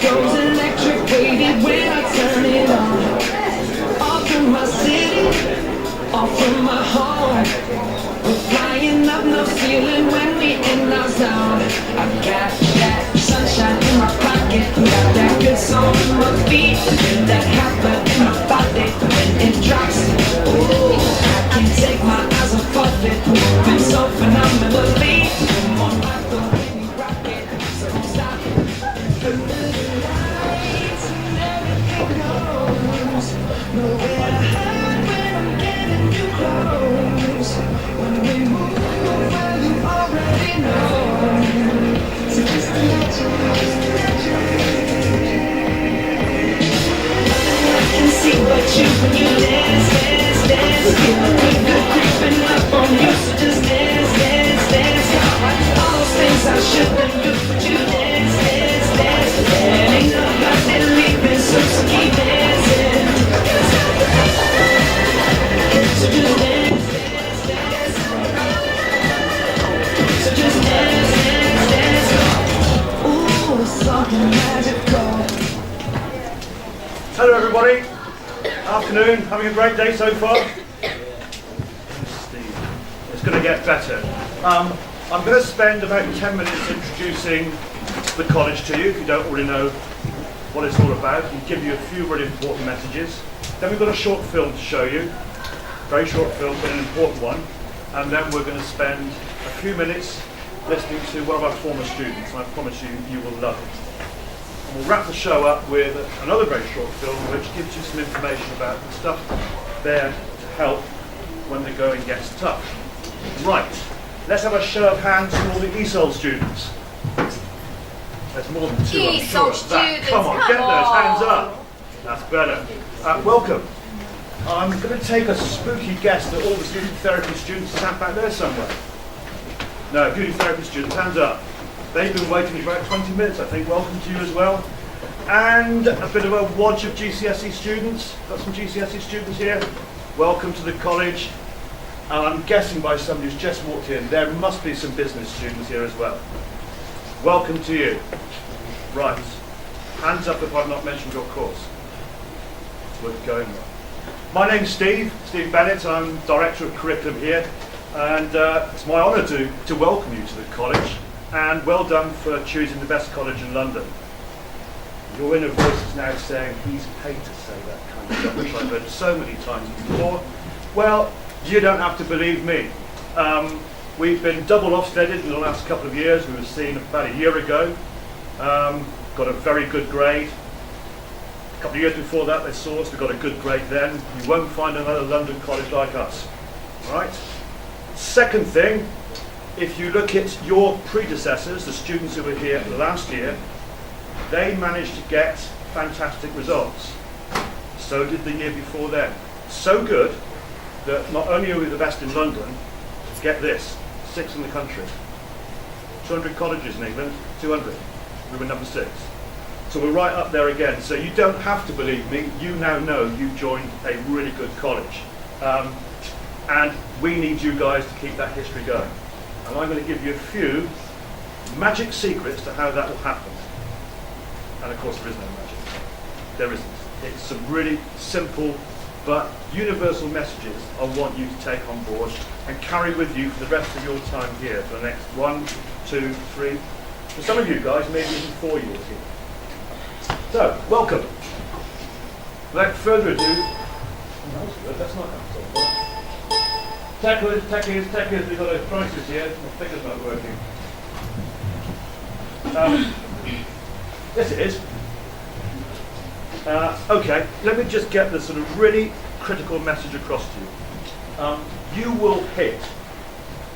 goes electric wavy when I turn it on. Off from my city, off from my home. We're flying up no ceiling when we in our zone. I've got that sunshine in my pocket, got that good soul in my feet, that hot blood in my body when it drops. Ooh, I can't take my eyes off of it, moving so phenomenally. Come on, like the way we rock it, so don't stop. Under the lights and everything goes. Nowhere to hide when I'm getting too close. When we move, well you already know. So just imagine, nothing I can see but you when you dance, dance, dance. Feel the good creeping up on you, so just dance, dance, dance. All those things I shouldn't do, but you dance, dance, dance. And ain't nobody leaving, so keep dancing. So just dance, dance, dance. So just dance, dance, dance. Ooh, it's something magical. Hello everybody, afternoon, having a great day so far? Steve, it's going to get better. I'm going to spend about 10 minutes introducing the college to you, if you don't already know what it's all about, and give you a few really important messages. Then we've got a short film to show you, very short film but an important one, and then we're going to spend a few minutes listening to one of our former students, and I promise you, you will love it. We'll wrap the show up with another very short film which gives you some information about the stuff there to help when the going gets tough. Right, let's have a show of hands for all the ESOL students. There's more than two, I'm sure of that. Come on, get those hands up. That's better. Welcome. I'm going to take a spooky guess that all the beauty therapy students are sat back there somewhere. No, beauty therapy students, hands up. They've been waiting for about 20 minutes, I think. Welcome to you as well. And a bit of a watch of GCSE students. Got some GCSE students here. Welcome to the college. And I'm guessing by somebody who's just walked in, there must be some business students here as well. Welcome to you. Right. Hands up if I've not mentioned your course. We're going well. My name's Steve Bennett. I'm Director of Curriculum here. And it's my honour to welcome you to the college. And well done for choosing the best college in London. Your inner voice is now saying, he's paid to say that kind of stuff, which I've heard so many times before. Well, you don't have to believe me. We've been double Ofsteded in the last couple of years. We were seen about a year ago. Got a very good grade. A couple of years before that, they saw us. We got a good grade then. You won't find another London college like us. All right? Second thing, if you look at your predecessors, the students who were here last year, they managed to get fantastic results. So did the year before them. So good that not only are we the best in London, get this, 6 in the country. 200 colleges in England, 200. We were number 6. So we're right up there again. So you don't have to believe me. You now know you joined a really good college. And we need you guys to keep that history going. And I'm going to give you a few magic secrets to how that will happen. And of course there is no magic. There isn't. It's some really simple but universal messages I want you to take on board and carry with you for the rest of your time here for the next 1, 2, 3, for some of you guys, maybe even 4 years here. So, welcome. Without further ado, that's not helpful. Techers, we've got a crisis here. My finger's not working. Yes, it is. Okay, let me just get the sort of really critical message across to you. You will hit,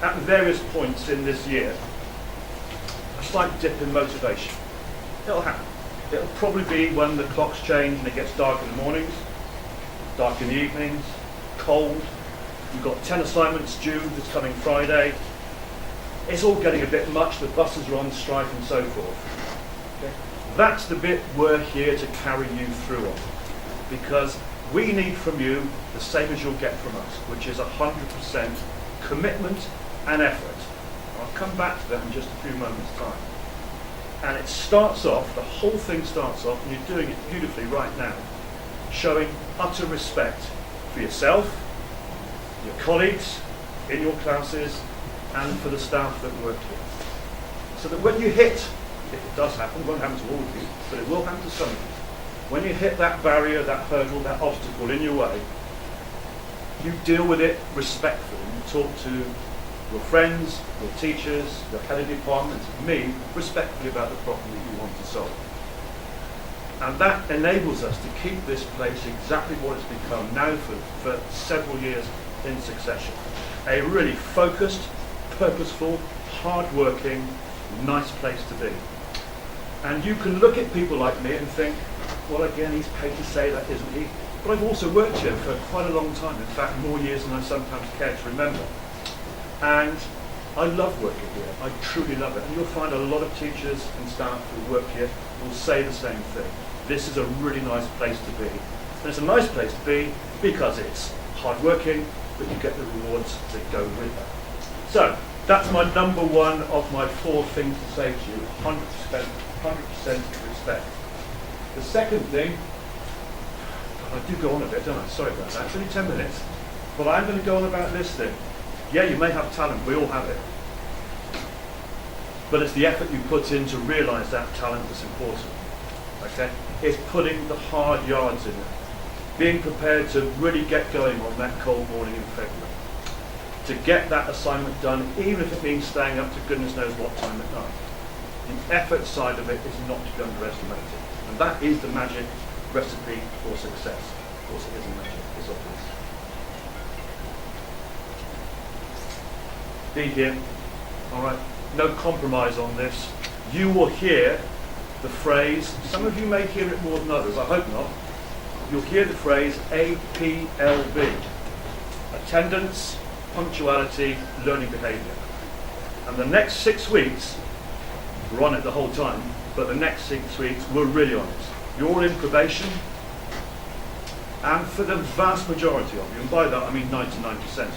at various points in this year, a slight dip in motivation. It'll happen. It'll probably be when the clocks change and it gets dark in the mornings, dark in the evenings, cold. You've got 10 assignments due this coming Friday. It's all getting a bit much, the buses are on strike and so forth. Okay? That's the bit we're here to carry you through on. Because we need from you the same as you'll get from us, which is 100% commitment and effort. I'll come back to that in just a few moments' time. And it starts off, the whole thing starts off, and you're doing it beautifully right now, showing utter respect for yourself, your colleagues, in your classes, and for the staff that work here. So that when you hit, if it does happen, it won't happen to all of you, but it will happen to some of you. When you hit that barrier, that hurdle, that obstacle in your way, you deal with it respectfully. You talk to your friends, your teachers, your head of department, me, respectfully about the problem that you want to solve. And that enables us to keep this place exactly what it's become now for several years in succession. A really focused, purposeful, hard-working, nice place to be. And you can look at people like me and think, well, again, he's paid to say that, isn't he? But I've also worked here for quite a long time, in fact, more years than I sometimes care to remember. And I love working here. I truly love it. And you'll find a lot of teachers and staff who work here will say the same thing. This is a really nice place to be. And it's a nice place to be because it's hard-working, but you get the rewards that go with that. So, that's my number one of my 4 things to say to you, 100% respect. The second thing, I do go on a bit, don't I? Sorry about that. It's only 10 minutes. But I'm going to go on about this thing. Yeah, you may have talent. We all have it. But it's the effort you put in to realise that talent that's important. Okay? It's putting the hard yards in it. Being prepared to really get going on that cold morning in February. To get that assignment done, even if it means staying up to goodness knows what time at night. The effort side of it is not to be underestimated. And that is the magic recipe for success. Of course it isn't magic, it's obvious. Be here, alright, no compromise on this. You will hear the phrase, some of you may hear it more than others, I hope not. You'll hear the phrase APLB, attendance, punctuality, learning behaviour. And the next 6 weeks, we're on it the whole time, but the next 6 weeks, we're really on it. You're all in probation, and for the vast majority of you, and by that I mean 99% of you,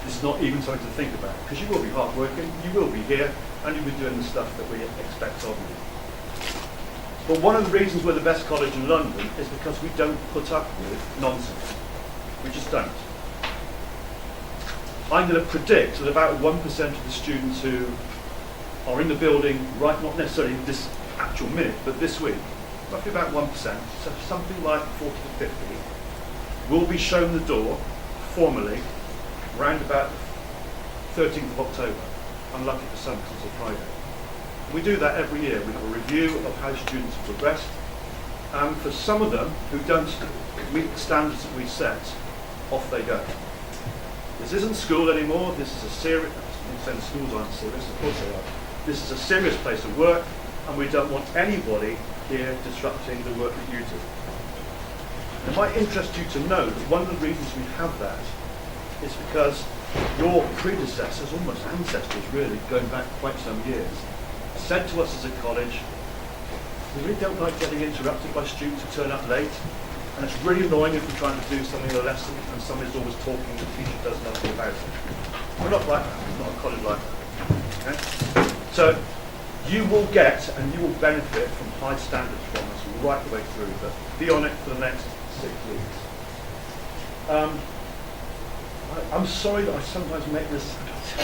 this is not even something to think about, because you will be hard working, you will be here, and you'll be doing the stuff that we expect of you. But one of the reasons we're the best college in London is because we don't put up with nonsense. We just don't. I'm going to predict that about 1% of the students who are in the building, right, not necessarily this actual minute, but this week, roughly about 1%, so something like 40 to 50, will be shown the door formally round about 13th of October. Unlucky for some because it's a Friday. We do that every year. We have a review of how students have progressed. And for some of them who don't meet the standards that we set, off they go. This isn't school anymore. This is a serious, I'm saying schools aren't serious, of course they are. This is a serious place of work, and we don't want anybody here disrupting the work that you do. It might interest you to know that one of the reasons we have that is because your predecessors, almost ancestors really, going back quite some years, said to us as a college, we really don't like getting interrupted by students who turn up late, and it's really annoying if we're trying to do something in a lesson and somebody's always talking and the teacher does nothing about it. We're not like that, we're not a college like that. Okay? So you will get and you will benefit from high standards from us right the way through, but be on it for the next 6 weeks. I'm sorry that I sometimes make this a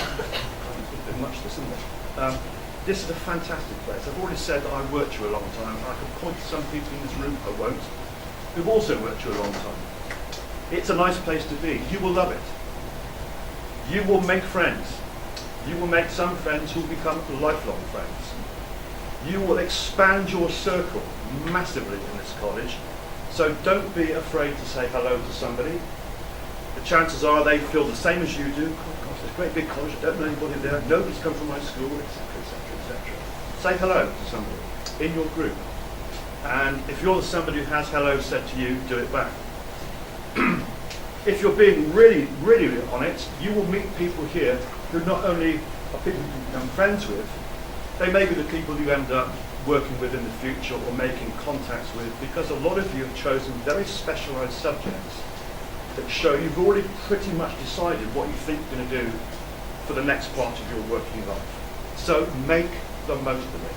bit much, this, isn't it? This is a fantastic place. I've already said that I've worked here a long time. I could point to some people in this room, I won't, who've also worked here a long time. It's a nice place to be. You will love it. You will make friends. You will make some friends who will become lifelong friends. You will expand your circle massively in this college. So don't be afraid to say hello to somebody. The chances are they feel the same as you do. Oh gosh, it's a great big college, I don't know anybody there, nobody's come from my school, etc., etc., etc. Say hello to somebody in your group. And if you're somebody who has hello said to you, do it back. If you're being really, really on it, you will meet people here who not only are people you can become friends with, they may be the people you end up working with in the future or making contacts with, because a lot of you have chosen very specialised subjects that show you've already pretty much decided what you think you're going to do for the next part of your working life. So make done most of it.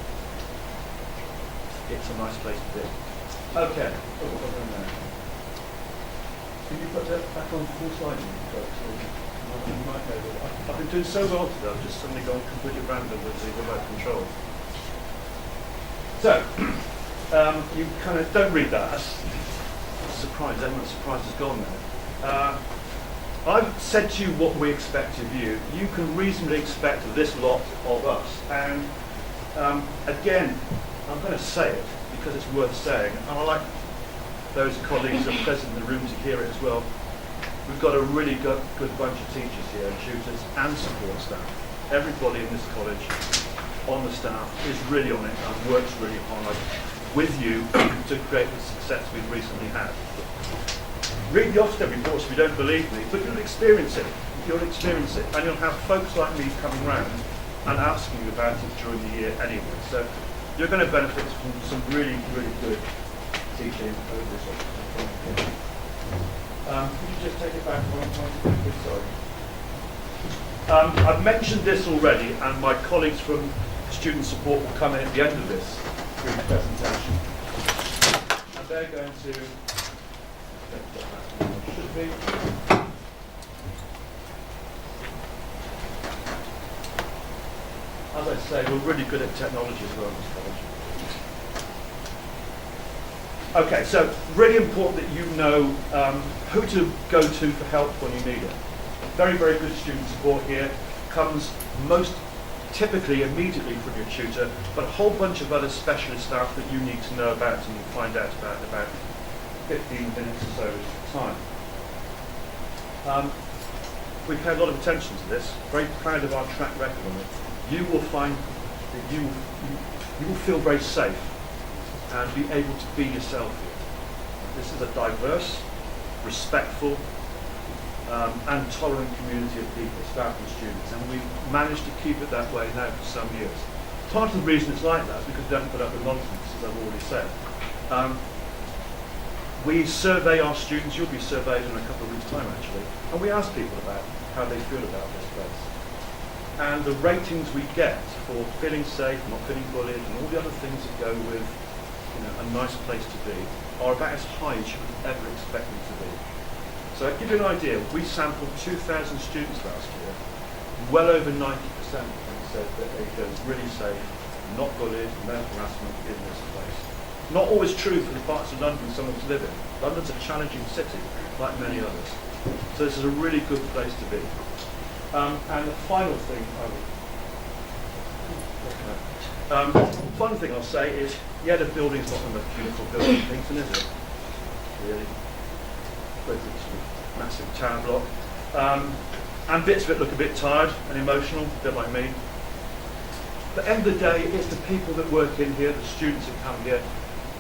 It's a nice place to be. Okay. Oh, what have I done now? Can you put that back on full slide? You might know that. I've been doing so well today, I've just suddenly gone completely random with the remote control. So, you kind of don't read that. That's a surprise. Everyone's surprise has gone now. I've said to you what we expect of you. You can reasonably expect this lot of us. And again, I'm going to say it because it's worth saying. And I like those colleagues that are present in the room to hear it as well. We've got a really good bunch of teachers here, tutors and support staff. Everybody in this college on the staff is really on it and works really hard with you to create the success we've recently had. Read the Ofsted reports if you don't believe me, but you'll experience it. You'll experience it, and you'll have folks like me coming round and asking you about it during the year anyway. So you're going to benefit from some really, really good teaching over this option. Could you just take it back one point? Sorry. I've mentioned this already, and my colleagues from student support will come in at the end of this presentation, and they're going to should be. As I say, we're really good at technology as well in this college. Okay, so really important that you know who to go to for help when you need it. Very, very good student support here. Comes most typically immediately from your tutor, but a whole bunch of other specialist staff that you need to know about and you'll find out about in about 15 minutes or so time. We pay a lot of attention to this, very proud of our track record on it. You will find that you will feel very safe and be able to be yourself here. This is a diverse, respectful and tolerant community of people, staff and students, and we've managed to keep it that way now for some years. Part of the reason it's like that is because we don't put up with nonsense, as I've already said. We survey our students, you'll be surveyed in a couple of weeks' time actually, and we ask people about how they feel about this place. And the ratings we get for feeling safe, not feeling bullied, and all the other things that go with a nice place to be are about as high as you could ever expect them to be. So to give you an idea, we sampled 2,000 students last year. Well over 90% of them said that they feel really safe, not bullied, no harassment in this place. Not always true for the parts of London some of us live in. London's a challenging city, like many others. So this is a really good place to be. And the final thing I'll say is, yeah, the building's not the most beautiful building in Kingston, is it? Really? It's a massive town block. And bits of it look a bit tired and emotional, a bit like me. But at the end of the day, it's the people that work in here, the students that come here,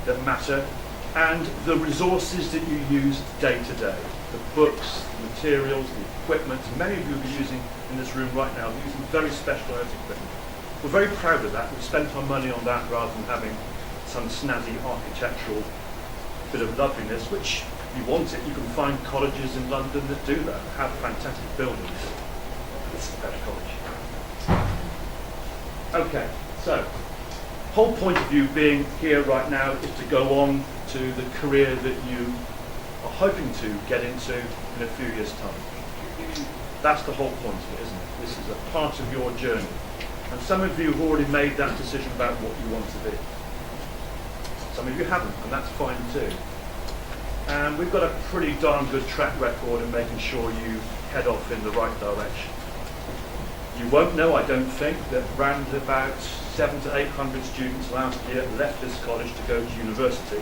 that matter, and the resources that you use day to day. The books, the materials, the equipment. Many of you will be using in this room right now, we're using very specialised equipment. We're very proud of that. We've spent our money on that rather than having some snazzy architectural bit of loveliness, which if you want it, you can find colleges in London that do that, have fantastic buildings. This is a better college. Okay, so whole point of you being here right now is to go on to the career that you are hoping to get into in a few years' time. That's the whole point of it, isn't it? This is a part of your journey. And some of you have already made that decision about what you want to be. Some of you haven't, and that's fine too. And we've got a pretty darn good track record in making sure you head off in the right direction. You won't know, I don't think, that round about 700 to 800 students last year left this college to go to university.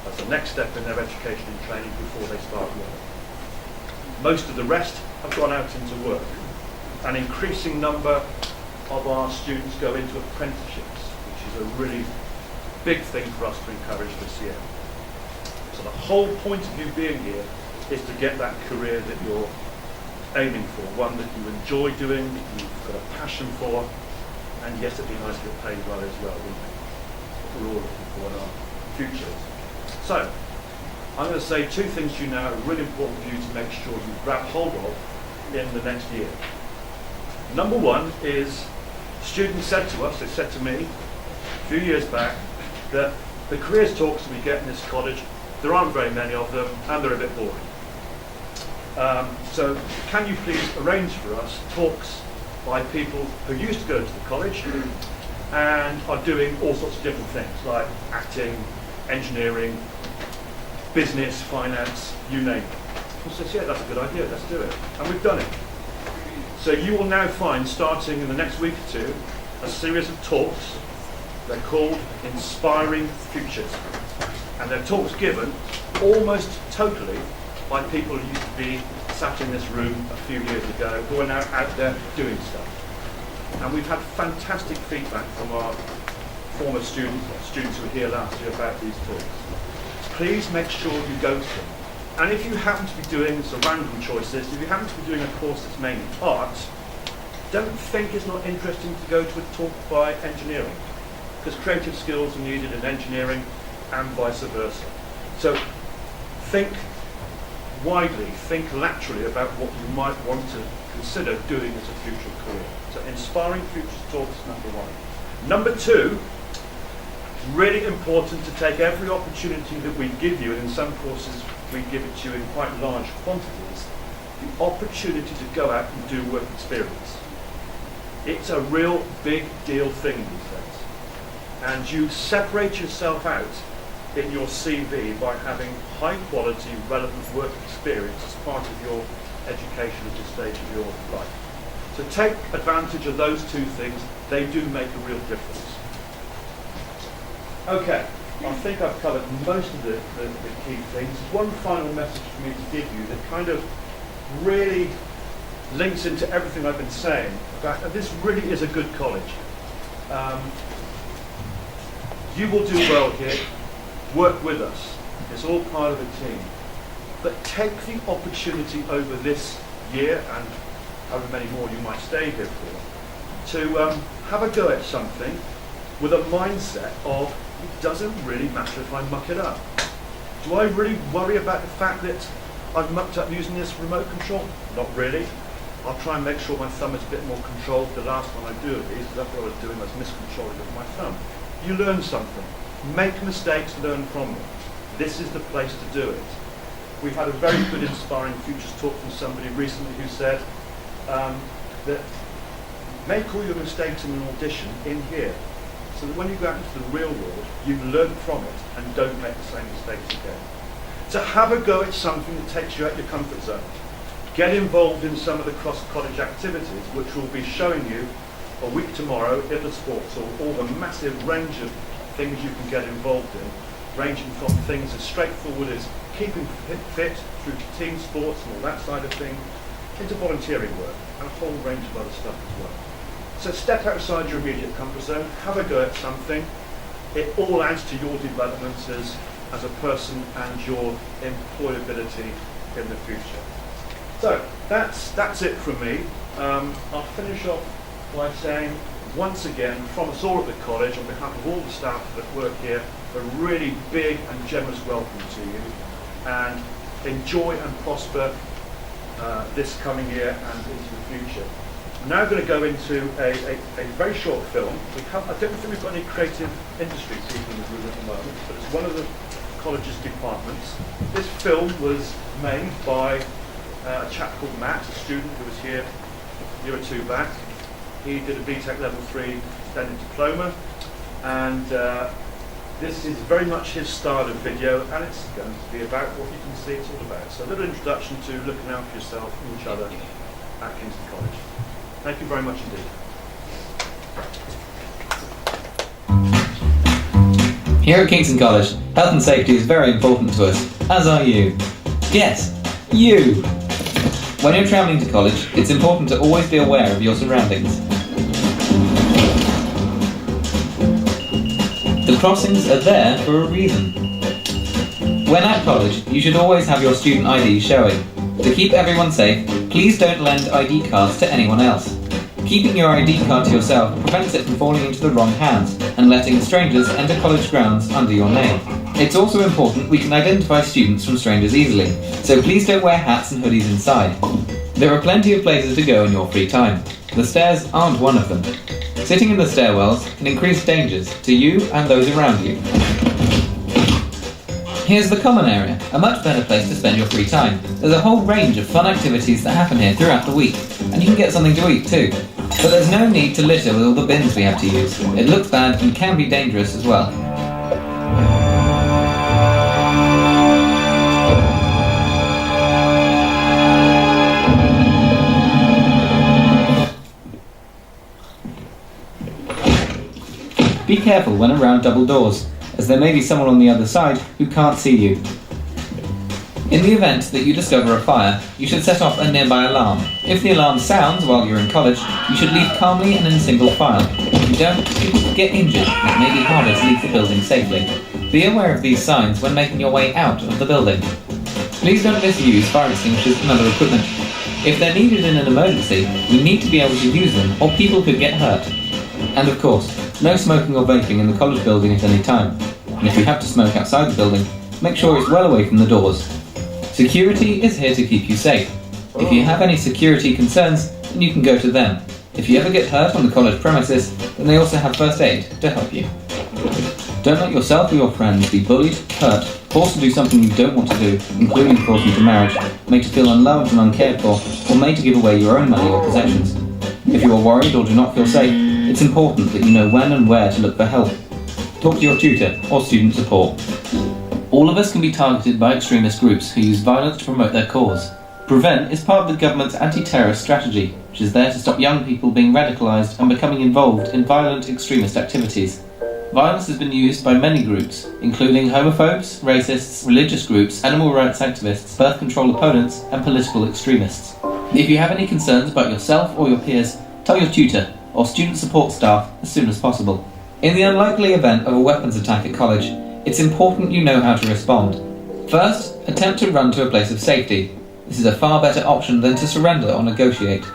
That's the next step in their education and training before they start work. Most of the rest have gone out into work. An increasing number of our students go into apprenticeships, which is a really big thing for us to encourage this year. So the whole point of you being here is to get that career that you're aiming for, one that you enjoy doing, that you've got a passion for, and yes, it'd be nice to get paid well as well, wouldn't it? What we're all looking for in our futures. So, I'm going to say two things to you now are really important for you to make sure you grab hold of in the next year. Number one is Students said to us, they said to me a few years back, that the careers talks that we get in this college, there aren't very many of them, and they're a bit boring. So can you please arrange for us talks by people who used to go to the college and are doing all sorts of different things, like acting, engineering, business, finance, you name it. I said, yeah, that's a good idea, let's do it. And we've done it. So you will now find, starting in the next week or two, a series of talks. They're called Inspiring Futures. And they're talks given almost totally by people who used to be sat in this room a few years ago, who are now out there doing stuff. And we've had fantastic feedback from our former students who were here last year about these talks. Please make sure you go to them. And if you happen to be doing some random choices, if you happen to be doing a course that's mainly art, don't think it's not interesting to go to a talk by engineering, because creative skills are needed in engineering and vice versa. So think widely, think laterally about what you might want to consider doing as a future career. So Inspiring Futures talks, number one. Number two, really important to take every opportunity that we give you, and in some courses we give it to you in quite large quantities, the opportunity to go out and do work experience. It's a real big deal thing these days. And you separate yourself out in your CV by having high quality, relevant work experience as part of your education at this stage of your life. So take advantage of those two things. They do make a real difference. Okay, I think I've covered most of the key things. One final message for me to give you that kind of really links into everything I've been saying about that this really is a good college. You will do well here. Work with us. It's all part of a team. But take the opportunity over this year and however many more you might stay here for to have a go at something with a mindset of it doesn't really matter if I muck it up. Do I really worry about the fact that I've mucked up using this remote control? Not really. I'll try and make sure my thumb is a bit more controlled the last one I do of these, because that's what I was doing, I was miscontrolling with my thumb. You learn something. Make mistakes, learn from them. This is the place to do it. We've had a very good Inspiring Futures talk from somebody recently who said that make all your mistakes in an audition in here, so that when you go out into the real world, you learn from it and don't make the same mistakes again. So have a go at something that takes you out your comfort zone. Get involved in some of the cross-college activities, which we'll be showing you a week tomorrow at the sports hall, all the massive range of things you can get involved in, ranging from things as straightforward as keeping fit through to team sports and all that side of things, into volunteering work and a whole range of other stuff as well. So step outside your immediate comfort zone, have a go at something. It all adds to your development as a person and your employability in the future. So that's it from me. I'll finish off by saying once again from us all at the college, on behalf of all the staff that work here, a really big and generous welcome to you, and enjoy and prosper this coming year and into the future. I'm now going to go into a very short film. I don't think we've got any creative industry people in the room at the moment, but it's one of the college's departments. This film was made by a chap called Matt, a student who was here a year or two back. He did a BTEC Level 3 extended diploma, and this is very much his style of video, and it's going to be about what you can see it's all about. So a little introduction to looking out for yourself and each other at Kingston College. Thank you very much indeed. Here at Kingston College, health and safety is very important to us, as are you. Yes, you! When you're travelling to college, it's important to always be aware of your surroundings. The crossings are there for a reason. When at college, you should always have your student ID showing. To keep everyone safe, please don't lend ID cards to anyone else. Keeping your ID card to yourself prevents it from falling into the wrong hands and letting strangers enter college grounds under your name. It's also important we can identify students from strangers easily, so please don't wear hats and hoodies inside. There are plenty of places to go in your free time. The stairs aren't one of them. Sitting in the stairwells can increase dangers to you and those around you. Here's the common area, a much better place to spend your free time. There's a whole range of fun activities that happen here throughout the week, and you can get something to eat too. But there's no need to litter with all the bins we have to use. It looks bad and can be dangerous as well. Be careful when around double doors, as there may be someone on the other side who can't see you. In the event that you discover a fire, you should set off a nearby alarm. If the alarm sounds while you're in college, you should leave calmly and in single file. If you don't, people could get injured and it may be harder to leave the building safely. Be aware of these signs when making your way out of the building. Please don't misuse fire extinguishers and other equipment. If they're needed in an emergency, you need to be able to use them or people could get hurt. And of course, no smoking or vaping in the college building at any time. And if you have to smoke outside the building, make sure it's well away from the doors. Security is here to keep you safe. If you have any security concerns, then you can go to them. If you ever get hurt on the college premises, then they also have first aid to help you. Don't let yourself or your friends be bullied, hurt, forced to do something you don't want to do, including forced into marriage, made to feel unloved and uncared for, or made to give away your own money or possessions. If you are worried or do not feel safe, it's important that you know when and where to look for help. Talk to your tutor or student support. All of us can be targeted by extremist groups who use violence to promote their cause. Prevent is part of the government's anti-terrorist strategy, which is there to stop young people being radicalised and becoming involved in violent extremist activities. Violence has been used by many groups, including homophobes, racists, religious groups, animal rights activists, birth control opponents, and political extremists. If you have any concerns about yourself or your peers, tell your tutor or student support staff as soon as possible. In the unlikely event of a weapons attack at college, it's important you know how to respond. First, attempt to run to a place of safety. This is a far better option than to surrender or negotiate.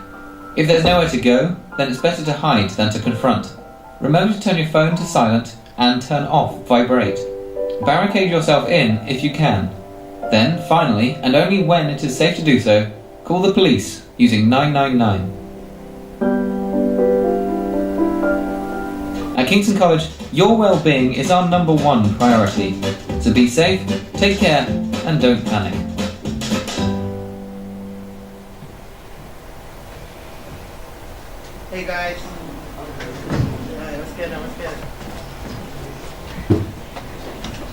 If there's nowhere to go, then it's better to hide than to confront. Remember to turn your phone to silent and turn off vibrate. Barricade yourself in if you can. Then, finally, and only when it is safe to do so, call the police using 999. At Kingston College, your well-being is our #1 priority. So be safe, take care, and don't panic. Hey guys. Alright, what's good? What's good?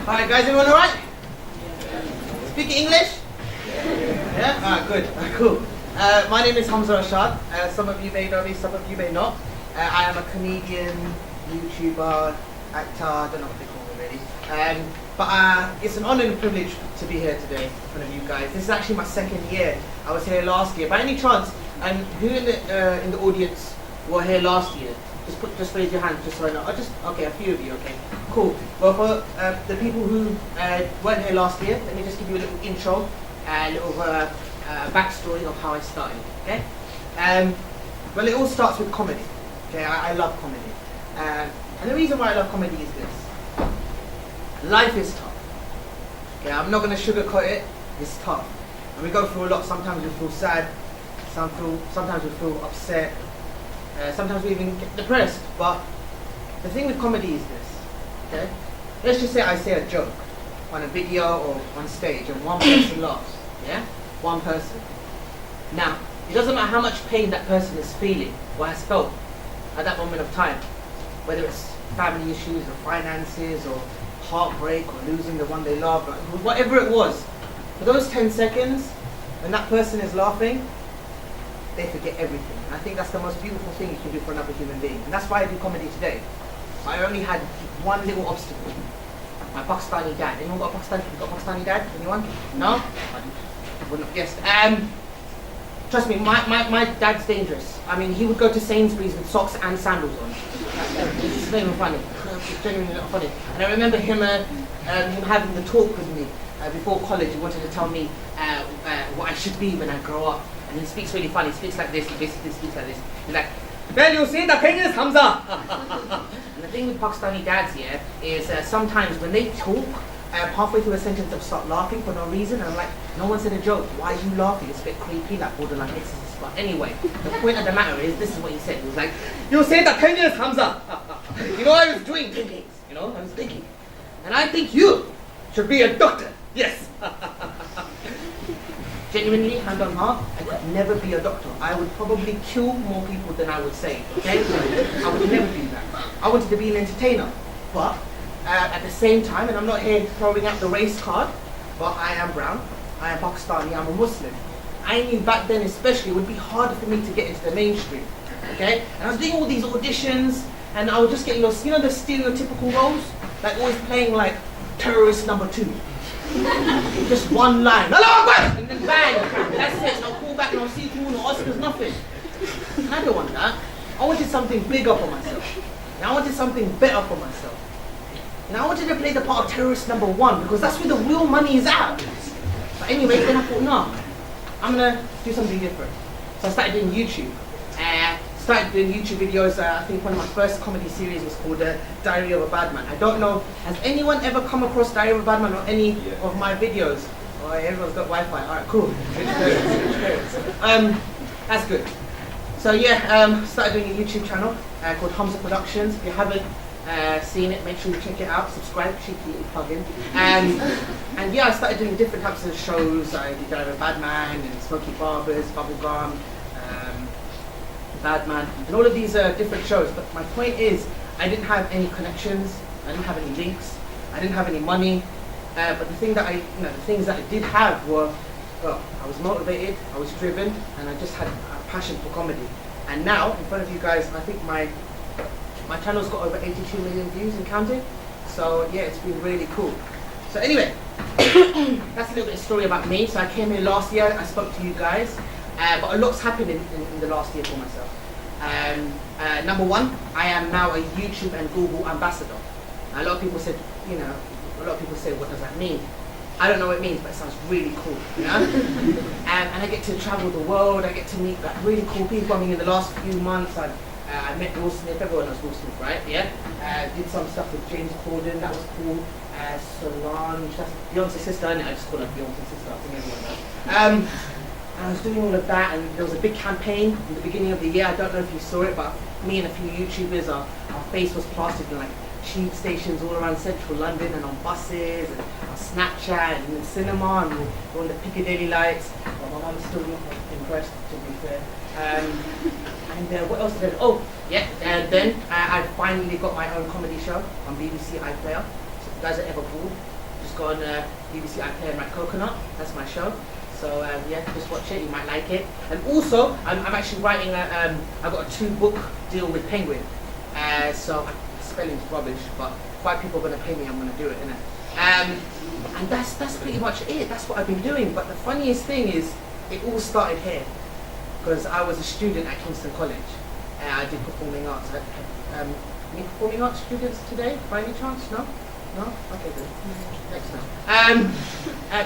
Alright guys, everyone alright? Speak English? Yeah? Ah, good. Cool. My name is Humza Arshad. Some of you may know me, some of you may not. I am a comedian, YouTuber, actor, I don't know what they call me really. But it's an honour and a privilege to be here today in front of you guys. This is actually my second year. I was here last year. By any chance, who in the audience were here last year? Just raise your hand, just so I know. Okay, a few of you. Okay, cool. Well, for the people who weren't here last year, let me just give you a little intro, a little backstory of how I started. Okay. Well, it all starts with comedy. Okay, I love comedy. And the reason why I love comedy is this. Life is tough. Okay, I'm not going to sugarcoat it. It's tough. And we go through a lot. Sometimes we feel sad. Sometimes we feel upset. Sometimes we even get depressed. But the thing with comedy is this. Okay? Let's just say I say a joke on a video or on stage and one person laughs. Yeah? One person. Now, it doesn't matter how much pain that person is feeling or has felt at that moment of time, whether it's family issues or finances or heartbreak or losing the one they love, or whatever it was, for those 10 seconds, when that person is laughing, they forget everything. And I think that's the most beautiful thing you can do for another human being. And that's why I do comedy today. I only had one little obstacle. My Pakistani dad. Anyone got a Pakistani dad? Anyone? No? I wouldn't have guessed. Trust me, my dad's dangerous. I mean, he would go to Sainsbury's with socks and sandals on. It's not even funny. It's genuinely not funny. And I remember him having the talk with me before college. He wanted to tell me what I should be when I grow up. And he speaks really funny. He speaks like this. He basically speaks like this. He's like, well, you see, the king is Humza. And the thing with Pakistani dads here is sometimes when they talk, halfway through a sentence they'll start laughing for no reason. And I'm like, no one said a joke. Why are you laughing? It's a bit creepy, like borderline exorcist But anyway, the point of the matter is, this is what he said. He was like, you say that 10 years, Hamza. You know, I was doing thinking, you know, I was thinking. And I think you should be a doctor. Yes. Genuinely, hand on heart, I could never be a doctor. I would probably kill more people than I would save. Okay? I would never do that. I wanted to be an entertainer. But at the same time, and I'm not here throwing out the race card, but I am brown, I am Pakistani, I'm a Muslim. I knew back then especially it would be harder for me to get into the mainstream. Okay? And I was doing all these auditions, and I was just getting those, you know, the stereotypical roles? Like always playing like terrorist number 2. Just one line, hello, and then bang, that's it, and I'll call back and I'll see you, no Oscars, nothing. And I don't want that. I wanted something bigger for myself. And I wanted something better for myself. And I wanted to play the part of terrorist number 1 because that's where the real money is at. But anyway, then I thought, no, I'm gonna do something different. So I started doing YouTube. Started doing YouTube videos. I think one of my first comedy series was called Diary of a Bad Man. I don't know, has anyone ever come across Diary of a Bad Man or any of my videos? Oh, everyone's got Wi-Fi. All right, cool. That's good. So yeah, started doing a YouTube channel called Humza Productions. If you haven't seen it, make sure you check it out. Subscribe, cheeky plug-in. And yeah, I started doing different types of shows. I did Diary of a Bad Man and Smoky Barbers, Bubblegum. Bad Man, and all of these different shows. But my point is, I didn't have any connections, I didn't have any links, I didn't have any money. But the thing that the things that I did have were, well, I was motivated, I was driven, and I just had a passion for comedy. And now, in front of you guys, I think my channel's got over 82 million views and counting. So yeah, it's been really cool. So anyway, that's a little bit of story about me. So I came here last year, I spoke to you guys. But a lot's happened in the last year for myself. Number 1, I am now a YouTube and Google ambassador. A lot of people said, you know, what does that mean? I don't know what it means, but it sounds really cool, you know? And I get to travel the world, I get to meet like really cool people. I mean, in the last few months, I met Will Smith, everyone knows Will Smith, right? Yeah? Did some stuff with James Corden, that was cool. Solange, that's Beyonce's sister, I just call her Beyonce's sister, I think everyone knows. I was doing all of that, and there was a big campaign in the beginning of the year. I don't know if you saw it, but me and a few YouTubers, our face was plastered in like tube stations all around central London, and on buses, and on Snapchat, and in the cinema, and on the Piccadilly lights. Well, my mum's still not impressed, to be fair. And what else did I do? Oh, yeah, and then I finally got my own comedy show on BBC iPlayer. So if you guys are ever bored, just go on BBC iPlayer and write Coconut. That's my show. So yeah, just watch it, you might like it. And also, I'm actually writing I've got a 2-book deal with Penguin. So spelling's rubbish, but 5 people are going to pay me, I'm going to do it, innit? And that's pretty much it. That's what I've been doing. But the funniest thing is, it all started here. Because I was a student at Kingston College. I did performing arts. Any performing arts students today, by any chance? No? No? Okay, good. Next time.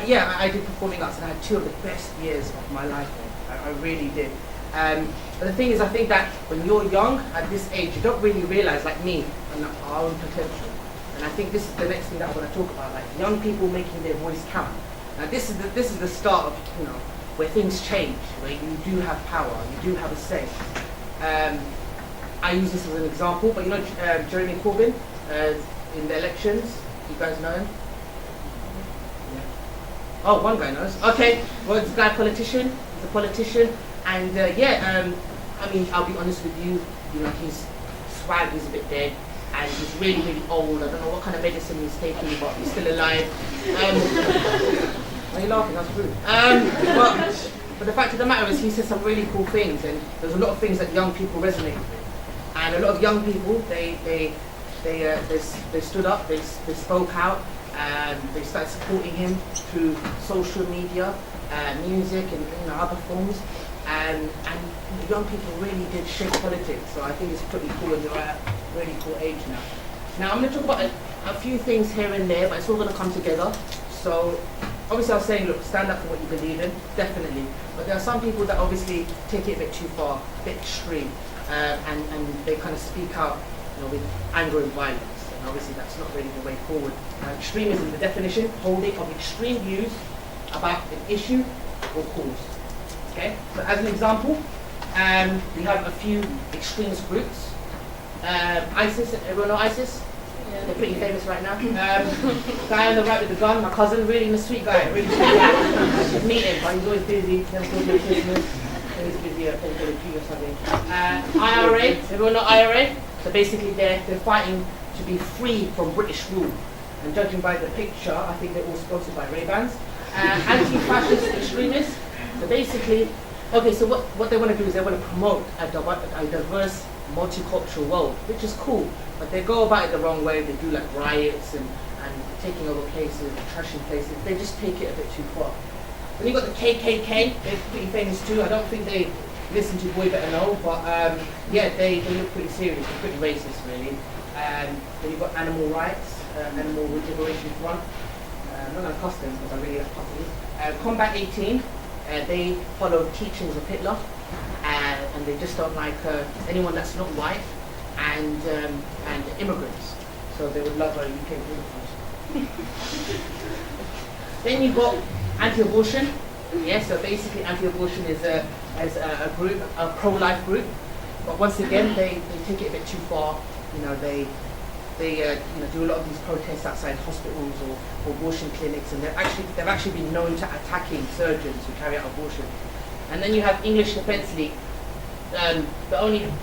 Yeah, I did performing arts, and I had 2 of the best years of my life. I really did. But the thing is, I think that when you're young, at this age, you don't really realize, like me, our own potential. And I think this is the next thing that I want to talk about, like young people making their voice count. Now, this is the start of, you know, where things change, where you do have power, you do have a say. I use this as an example, but you know, Jeremy Corbyn. In the elections, you guys know him? Yeah. Oh, one guy knows. Okay, well, this guy politician, he's a politician, and I mean, I'll be honest with you, you know, his swag is a bit dead, and he's really, really old. I don't know what kind of medicine he's taking, but he's still alive. Why are you laughing? That's rude. But the fact of the matter is, he said some really cool things, and there's a lot of things that young people resonate with. And a lot of young people, they stood up, they spoke out, they started supporting him through social media, music, and other forms. And the young people really did shape politics. So I think it's pretty cool, and you're at a really cool age now. Now I'm going to talk about a few things here and there, but it's all going to come together. So obviously I was saying, look, stand up for what you believe in, definitely. But there are some people that obviously take it a bit too far, a bit extreme, and they kind of speak out, you know, with anger and violence. And obviously that's not really the way forward. Extremism, the definition, holding of extreme views about an issue or cause. Okay, so as an example, we have a few extremist groups. ISIS, everyone know ISIS? Yeah. They're pretty famous right now. Guy on the right with the gun, my cousin, really sweet guy, really sweet guy. You should meet him, but he's always busy. Never goes to Christmas. He's busy at Call of Duty or something. IRA, everyone know IRA? So basically they're fighting to be free from British rule. And judging by the picture, I think they're all sponsored by Ray-Bans. Anti-fascist extremists. So basically, okay, so what they want to do is they want to promote a diverse, multicultural world, which is cool, but they go about it the wrong way. They do like riots and taking over places, trashing places. They just take it a bit too far. Then you got the KKK, they're pretty famous too. I don't think they listen to Boy Better Know, but yeah, they look pretty serious, they're pretty racist really. Then you've got animal rights, Animal Liberation Front. I'm not going to cuss them because I really like puppies. Combat 18, they follow teachings of Hitler, and they just don't like anyone that's not white and immigrants. So they would love a UK green card. Then you've got anti-abortion. Yeah, so basically anti-abortion is a group, a pro-life group. But once again, they take it a bit too far. You know, they do a lot of these protests outside hospitals or abortion clinics, and they've actually been known to attacking surgeons who carry out abortion. And then you have English Defence League. The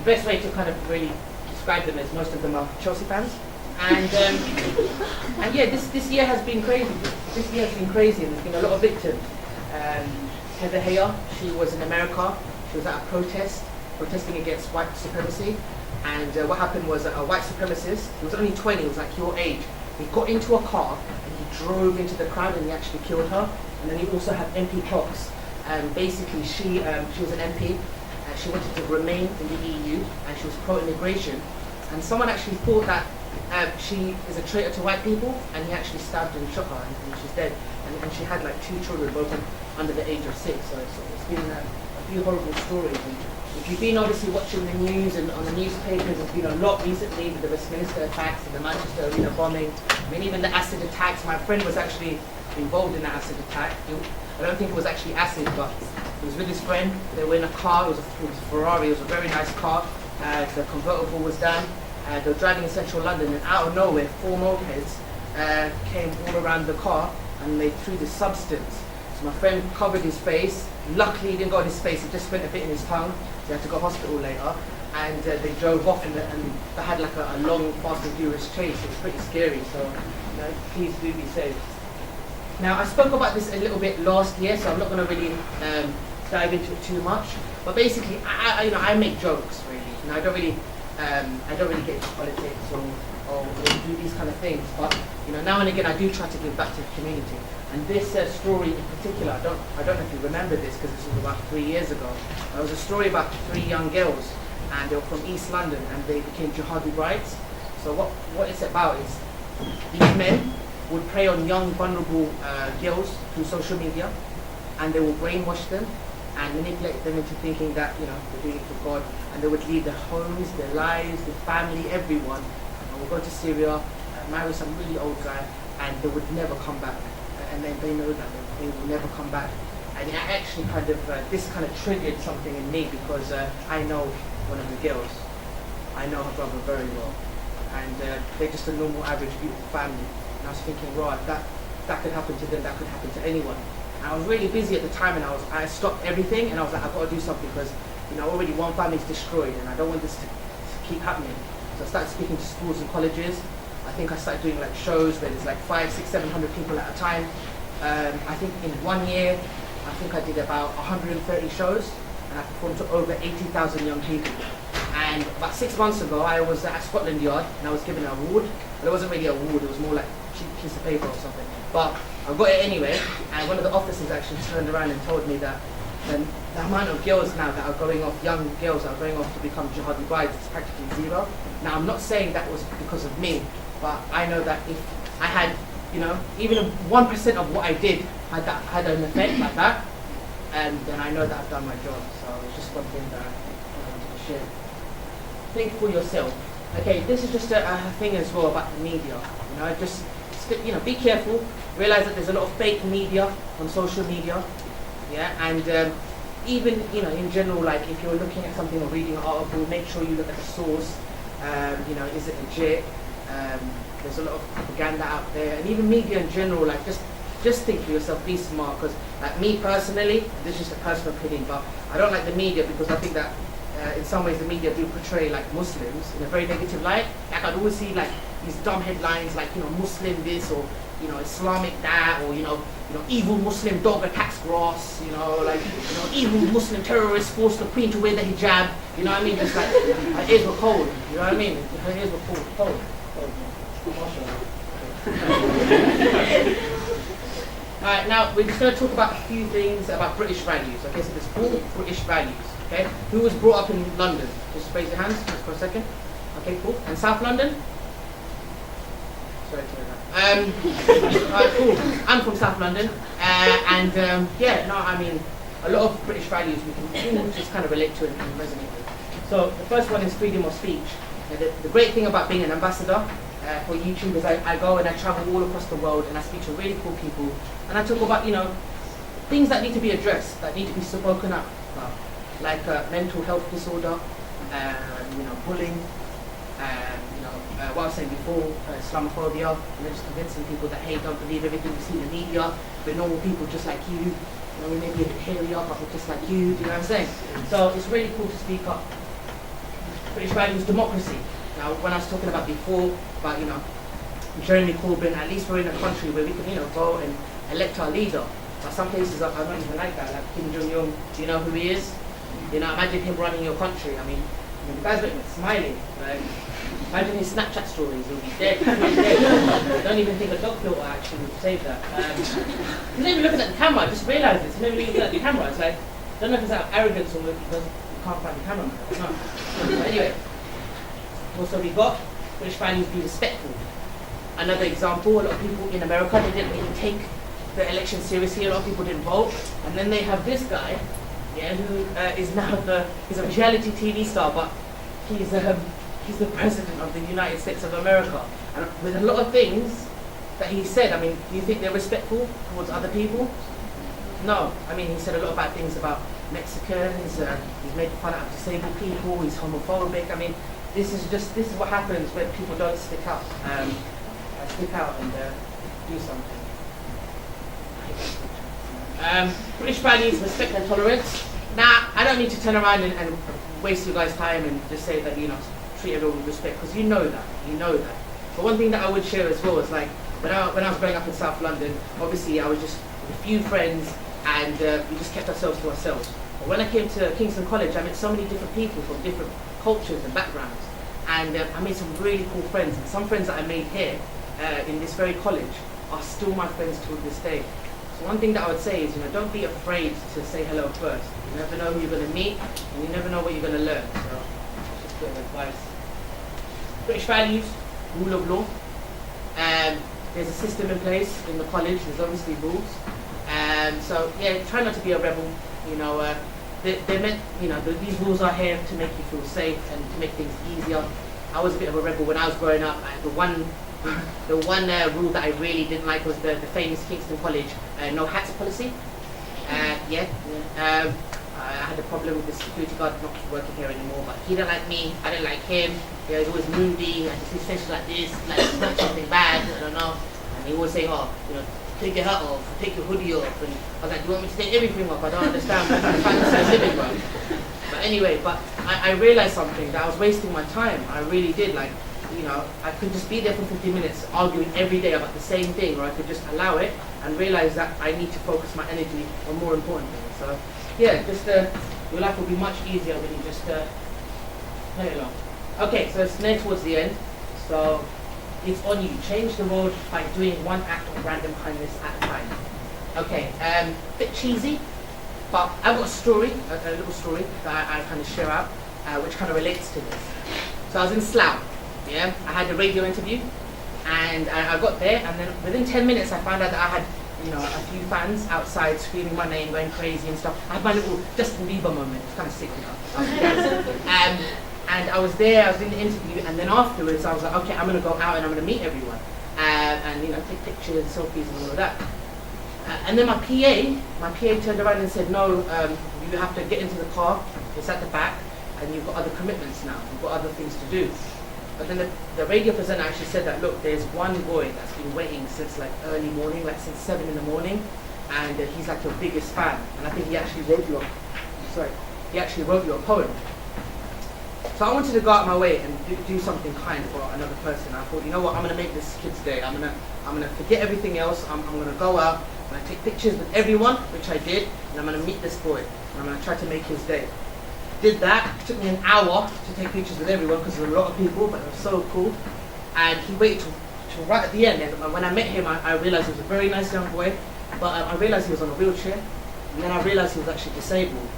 best way to kind of really describe them is most of them are Chelsea fans. And yeah, this year has been crazy. This year has been crazy, and there's been a lot of victims. Heather Heyer, she was in America. She was at a protesting against white supremacy. And what happened was a white supremacist, he was only 20, he was like your age. He got into a car and he drove into the crowd and he actually killed her. And then he also had MP Cox. Basically, she was an MP. She wanted to remain in the EU and she was pro-immigration. And someone actually thought that she is a traitor to white people, and he actually stabbed and shot her, and she's dead. And she had like 2 children, both under the age of 6. So it's been a few horrible stories. And if you've been obviously watching the news and on the newspapers, there's been a lot recently with the Westminster attacks and the Manchester Arena bombing. I mean, even the acid attacks. My friend was actually involved in the acid attack. I don't think it was actually acid, but he was with his friend. They were in a car. It was a Ferrari. It was a very nice car. The convertible was down. They were driving in central London, and out of nowhere, 4 mopeds came all around the car, and they threw this substance. So my friend covered his face. Luckily, he didn't go on his face. He just went a bit in his tongue. He had to go to hospital later. And they drove off, and they had like a long, fast and furious chase. It was pretty scary. So, you know, please do be safe. Now, I spoke about this a little bit last year, so I'm not going to really dive into it too much. But basically, I make jokes really. You know, I don't really get into politics or do these kind of things. But you know, now and again, I do try to give back to the community. And this story in particular, I don't know if you remember this because this was about 3 years ago. There was a story about 3 young girls, and they were from East London, and they became jihadi brides. So what it's about is these men would prey on young, vulnerable girls through social media, and they will brainwash them and manipulate them into thinking that, you know, they're doing it for God, and they would leave their homes, their lives, their family, everyone, and will go to Syria, marry some really old guy, and they would never come back. And then they know that they will never come back. And it actually kind of, this kind of triggered something in me because I know one of the girls. I know her brother very well. And they're just a normal, average, beautiful family. And I was thinking, right, that could happen to them, that could happen to anyone. And I was really busy at the time, and I stopped everything, and I was like, I've got to do something because, you know, already one family's destroyed, and I don't want this to keep happening. So I started speaking to schools and colleges. I think I started doing like shows where there's like 500, 600, 700 people at a time. I think in 1 year, I think I did about 130 shows, and I performed to over 80,000 young people. And about 6 months ago, I was at Scotland Yard, and I was given an award. But it wasn't really an award, it was more like a cheap piece of paper or something. But I got it anyway, and one of the officers actually turned around and told me that the amount of girls now that are going off, young girls that are going off to become jihadi brides, is practically 0. Now, I'm not saying that was because of me, but I know that if I had, you know, even 1% of what I did had an effect like that, and then I know that I've done my job. So it's just one thing that I wanted to share. Think for yourself. Okay, this is just a thing as well about the media. You know, just, you know, be careful. Realize that there's a lot of fake media on social media. Yeah, and even, you know, in general, like if you're looking at something or reading an article, make sure you look at the source. You know, is it legit? There's a lot of propaganda out there, and even media in general. Like just think for yourself, be smart. Because like me personally, this is just a personal opinion, but I don't like the media because I think that in some ways the media do portray like Muslims in a very negative light. Like I'd always see like these dumb headlines like, you know, Muslim this, or, you know, Islamic that, or, you know, evil Muslim dog attacks grass, you know, like, you know, evil Muslim terrorist forced the queen to wear the hijab, you know what I mean? Just like, her ears were cold, you know what I mean? Her ears were cold. Alright, now we're just going to talk about a few things about British values. Okay, so there's 4 British values. Okay, who was brought up in London? Just raise your hands just for a second. Okay, cool. And South London? Sorry to hear that. Alright, cool. I'm from South London, yeah, no, I mean, a lot of British values we can all just kind of relate to and resonate with. So the first one is freedom of speech. The great thing about being an ambassador for YouTube is I go and I travel all across the world and I speak to really cool people, and I talk about, you know, things that need to be addressed, that need to be spoken up about, like mental health disorder, you know, bullying, you know, what I was saying before, Islamophobia, you know, just convincing people that, hey, don't believe everything you see in the media, we're normal people just like you, you know, we may be a bit hairier, but we're just like you know what I'm saying? So it's really cool to speak up. British values, democracy. Now, when I was talking about before, about, you know, Jeremy Corbyn, at least we're in a country where we can, you know, go and elect our leader. But some places I don't even like that, like Kim Jong-un, do you know who he is? You know, imagine him running your country. I mean the guy's looking smiling. Like, imagine his Snapchat stories, he'll be dead. I don't even think a dog filter actually would save that. He's not even looking at the camera, I just realised this. He's not even looking at the camera. It's like, I don't know if it's out of arrogance or because you can't find the camera. No. But anyway, also we got British values, be respectful. Another example, a lot of people in America, they didn't really take the election seriously. A lot of people didn't vote. And then they have this guy, yeah, who is now he's a reality TV star, but he's the president of the United States of America. And with a lot of things that he said, I mean, do you think they're respectful towards other people? No. I mean, he said a lot of bad things about Mexicans, he's made fun of disabled people, he's homophobic. I mean, this is what happens when people don't stick out and do something. British values, respect and tolerance. Now, I don't need to turn around and waste you guys' time and just say that, you know, treat everyone with respect, because you know that. But one thing that I would share as well is like, when I was growing up in South London, obviously I was just with a few friends and we just kept ourselves to ourselves. But when I came to Kingston College, I met so many different people from different cultures and backgrounds. And I made some really cool friends. And some friends that I made here in this very college are still my friends to this day. So one thing that I would say is, you know, don't be afraid to say hello first. You never know who you're going to meet, and you never know what you're going to learn. So that's just a bit of advice. British values, rule of law. There's a system in place in the college. There's obviously rules. So yeah, try not to be a rebel. You know, they're meant. You know, these rules are here to make you feel safe and to make things easier. I was a bit of a rebel when I was growing up. The one rule that I really didn't like was the famous Kingston College no hats policy. I had a problem with the security guard not working here anymore, but he didn't like me, I didn't like him. He was always moody, I just see sessions like this, like it's not something bad, I don't know. And he was saying, oh, you know, take your hat off, take your hoodie off. And I was like, do you want me to take everything off? I don't understand, what kind of fantasy I'm living, bro. But anyway, I realized something, that I was wasting my time. I really did. Like, you know, I could just be there for 15 minutes arguing every day about the same thing, or I could just allow it and realize that I need to focus my energy on more important things. So yeah, just your life will be much easier when you just play along. Okay, so it's near towards the end. So it's on you. Change the world by doing one act of random kindness at a time. Okay, bit cheesy, but I've got a story, a little story that I kind of share out, which kind of relates to this. So I was in Slough. Yeah, I had a radio interview, and I got there, and then within 10 minutes I found out that I had, you know, a few fans outside screaming my name, going crazy and stuff. I had my little Justin Bieber moment. It's kind of sick, you know. And I was there, I was in the interview, and then afterwards I was like, okay, I'm going to go out and I'm going to meet everyone, and you know, take pictures, selfies, and all of that. And then my PA turned around and said, no, you have to get into the car, it's at the back, and you've got other commitments now, you've got other things to do. But then the radio presenter actually said that, look, there's one boy that's been waiting since like early morning, like since 7 in the morning, and he's like your biggest fan. And I think he actually wrote you a poem. So I wanted to go out my way and do something kind for another person. I thought, you know what, I'm gonna make this kid's day. I'm gonna forget everything else. I'm gonna go out, I'm gonna take pictures with everyone, which I did, and I'm gonna meet this boy, and I'm gonna try to make his day. Did that, it took me an hour to take pictures with everyone because there were a lot of people, but it was so cool. And he waited till right at the end, and when I met him, I realized he was a very nice young boy, but I realized he was on a wheelchair, and then I realized he was actually disabled.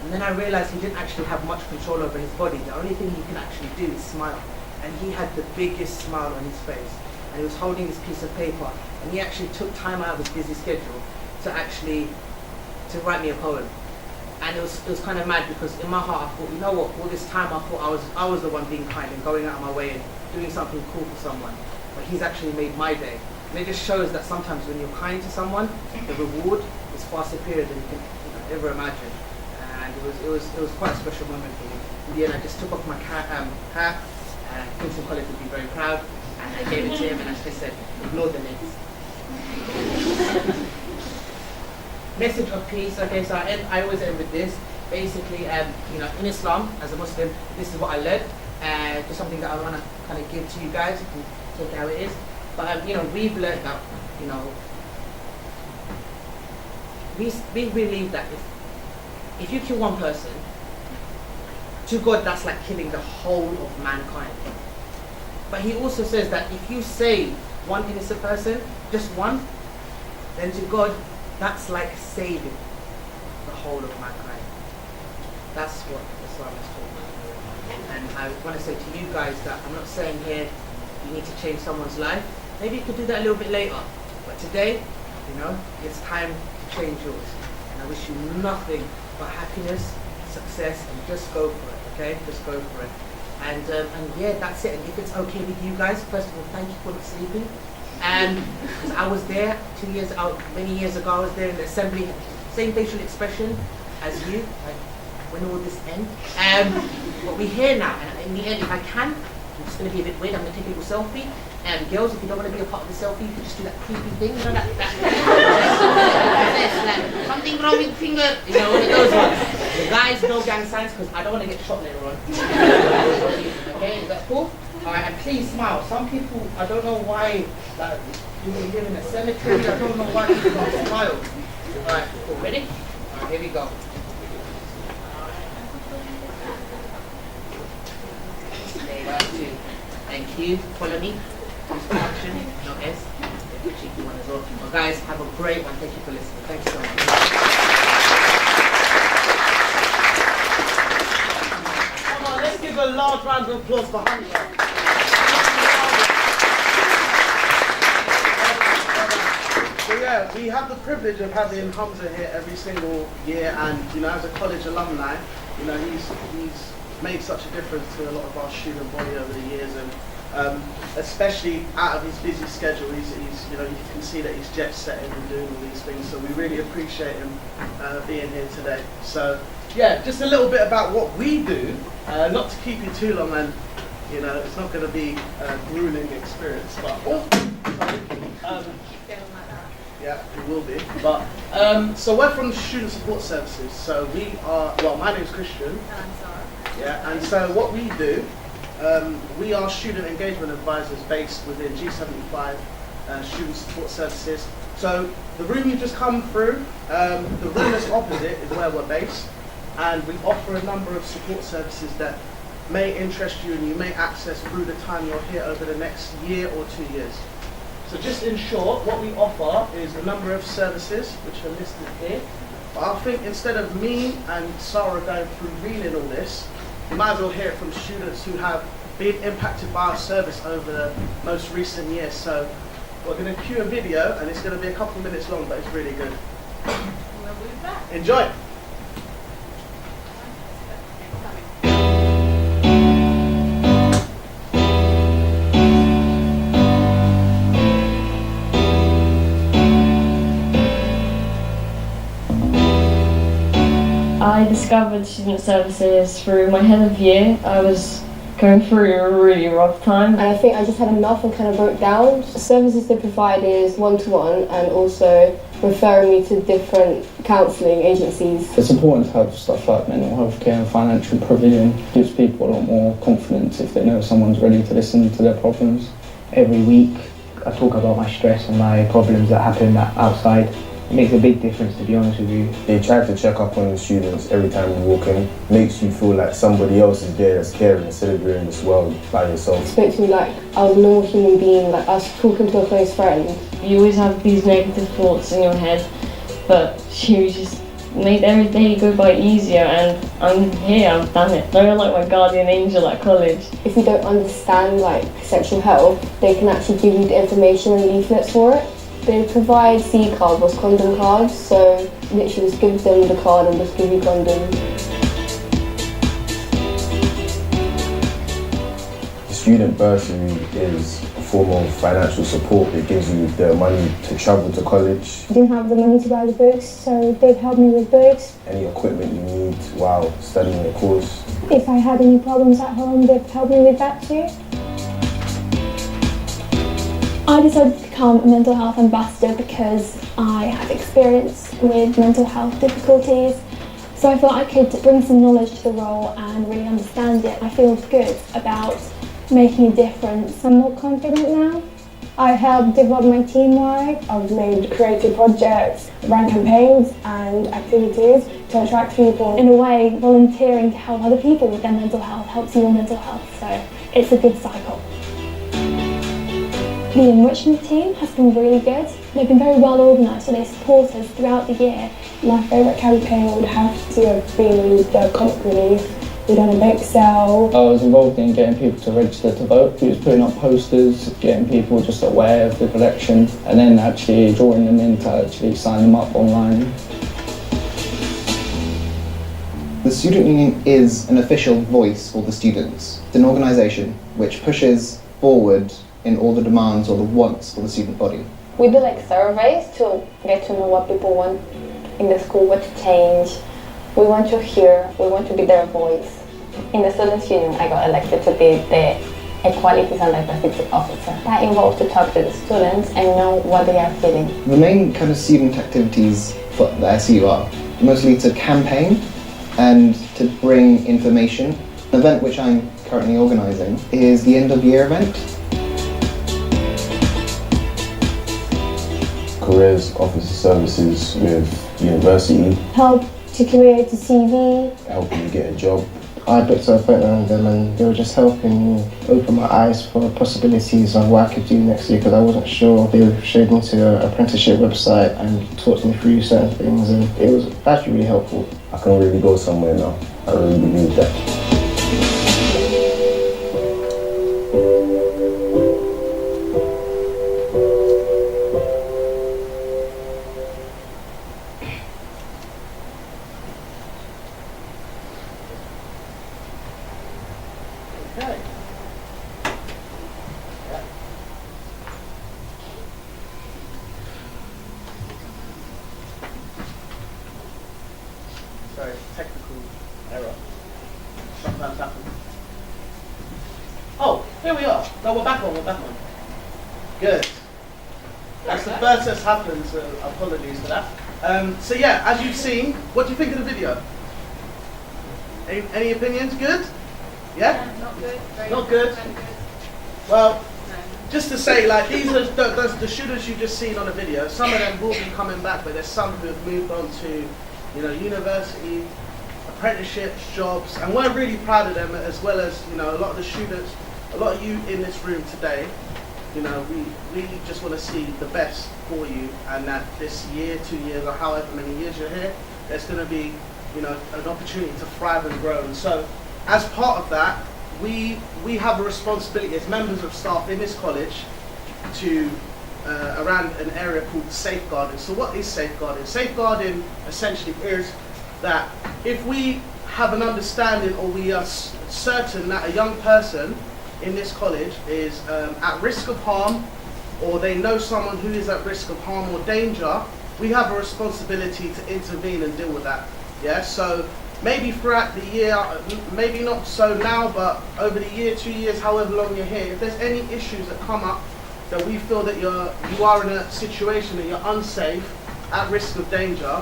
And then I realized he didn't actually have much control over his body. The only thing he can actually do is smile. And he had the biggest smile on his face. And he was holding this piece of paper, and he actually took time out of his busy schedule to write me a poem. And it was kind of mad because in my heart I thought, you know what, all this time I thought I was the one being kind and going out of my way and doing something cool for someone. But he's actually made my day. And it just shows that sometimes when you're kind to someone, the reward is far superior than you can ever imagine. And it was quite a special moment for me. In the end, I just took off my hat. Kingston College would be very proud, and I gave it to him, and I just said, ignore the links. Message of peace. Okay, so I always end with this. Basically, in Islam, as a Muslim, this is what I learned. Just something that I want to kind of give to you guys. You can take it how it is. But we've learned that, we believe that if you kill one person, to God that's like killing the whole of mankind. But he also says that if you save one innocent person, just one, then to God that's like saving the whole of mankind. That's what Islam is talking about. And I want to say to you guys that I'm not saying here you need to change someone's life. Maybe you could do that a little bit later. But today, it's time to change yours. And I wish you nothing but happiness, success, and just go for it, okay? Just go for it. And yeah, that's it. And if it's okay with you guys, first of all, thank you for not sleeping. Because I was there many years ago, I was there in the assembly, same facial expression as you, like, when will this end? But we're here now, and in the end, if I can, I'm just going to be a bit weird, I'm going to take a little selfie. Girls, if you don't want to be a part of the selfie, you can just do that creepy thing, that something wrong with finger, one of those ones. The guys, no gang signs, because I don't want to get shot later on. Okay, is that cool? Alright, and please smile. Some people, I don't know why, like, you live in a cemetery, I don't know why people don't smile. Alright, cool, ready? Alright, here we go. Thank you. Follow me. Instruction, no S. Cheeky one as well. Well, guys, have a great one. Thank you for listening. Thanks so much. Come on, let's give a large round of applause for Humza. So yeah, we have the privilege of having Humza here every single year, and as a college alumni, he's made such a difference to a lot of our student body over the years, and especially out of his busy schedule, he's you can see that he's jet setting and doing all these things. So we really appreciate him being here today. So yeah, just a little bit about what we do, not to keep you too long, and it's not going to be a grueling experience, but yeah, it will be. But so we're from Student Support Services. So we are. Well, my name is Christian. And I'm Sarah. Yeah, and so what we do, we are student engagement advisors based within G75 Student Support Services. So the room you've just come through, the room that's opposite is where we're based, and we offer a number of support services that may interest you and you may access through the time you're here over the next year or 2 years. So just in short, what we offer is a number of services which are listed here. But I think instead of me and Sarah going through reading all this, you might as well hear it from students who have been impacted by our service over the most recent years. So we're going to cue a video, and it's going to be a couple of minutes long, but it's really good. We'll be back. Enjoy! discovered student services through my head of year. I was going through a really rough time. And I think I just had enough and kind of broke down. The services they provide is one-to-one and also referring me to different counselling agencies. It's important to have stuff like mental health care and financial provision. It gives people a lot more confidence if they know someone's ready to listen to their problems. Every week I talk about my stress and my problems that happen outside. It makes a big difference, to be honest with you. They try to check up on the students every time you walk in. Makes you feel like somebody else is there that's caring instead of you're in this world by yourself. It spoke to me like I was a normal human being, like I was talking to a close friend. You always have these negative thoughts in your head, but you just made every day go by easier, and I'm here, I've done it. They're like my guardian angel at college. If you don't understand like sexual health, they can actually give you the information and leaflets for it. They provide C cards or condom cards, so literally just give them the card and just give you condoms. The student bursary is a form of financial support that gives you the money to travel to college. I didn't have the money to buy the books, so they'd help me with books. Any equipment you need while studying the course. If I had any problems at home, they'd help me with that too. I decided to become a mental health ambassador because I have experience with mental health difficulties. So I thought I could bring some knowledge to the role and really understand it. I feel good about making a difference. I'm more confident now. I helped develop my teamwork. I've made creative projects, ran campaigns and activities to attract people. In a way, volunteering to help other people with their mental health helps your mental health, so it's a good cycle. The enrichment team has been really good. They've been very well organised, so they support us throughout the year. My favourite campaign would have to have been the comic relief. We done a bake sale. I was involved in getting people to register to vote. We was putting up posters, getting people just aware of the collection, and then actually drawing them in to actually sign them up online. The Student Union is an official voice for the students. It's an organisation which pushes forward in all the demands or the wants for the student body. We do like surveys to get to know what people want in the school, what to change. We want to hear, we want to be their voice. In the Students' Union, I got elected to be the Equalities and Diversity Officer. That involves to talk to the students and know what they are feeling. The main kind of student activities for the SU are mostly to campaign and to bring information. An event which I'm currently organising is the end of year event. Careers officer services with university. Help to create a CV. Helping you get a job. I booked an appointment with them and they were just helping me open my eyes for possibilities of what I could do next year because I wasn't sure. They showed me to an apprenticeship website and talked me through certain things, and it was actually really helpful. I can really go somewhere now. I really believe that. Okay. Yeah. Sorry, technical error. Sometimes happens. Oh, here we are. No, we're back on. Good. That's the first that's happened, so apologies for that. So yeah, as you've seen, what do you think of the video? Any opinions? Good? Yeah? Not good. Not good? Well, just to say, like, these are the students you've just seen on the video. Some of them will be coming back, but there's some who have moved on to, university, apprenticeships, jobs, and we're really proud of them, as well as, a lot of the students, a lot of you in this room today. We just want to see the best for you, and that this year, 2 years, or however many years you're here, there's going to be, an opportunity to thrive and grow. And so, as part of that, we have a responsibility as members of staff in this college to around an area called safeguarding. So what is safeguarding? Safeguarding essentially is that if we have an understanding, or we are certain that a young person in this college is at risk of harm, or they know someone who is at risk of harm or danger, we have a responsibility to intervene and deal with that. Yeah, so maybe throughout the year, maybe not so now, but over the year, 2 years, however long you're here, if there's any issues that come up that we feel that you are in a situation that you're unsafe, at risk of danger,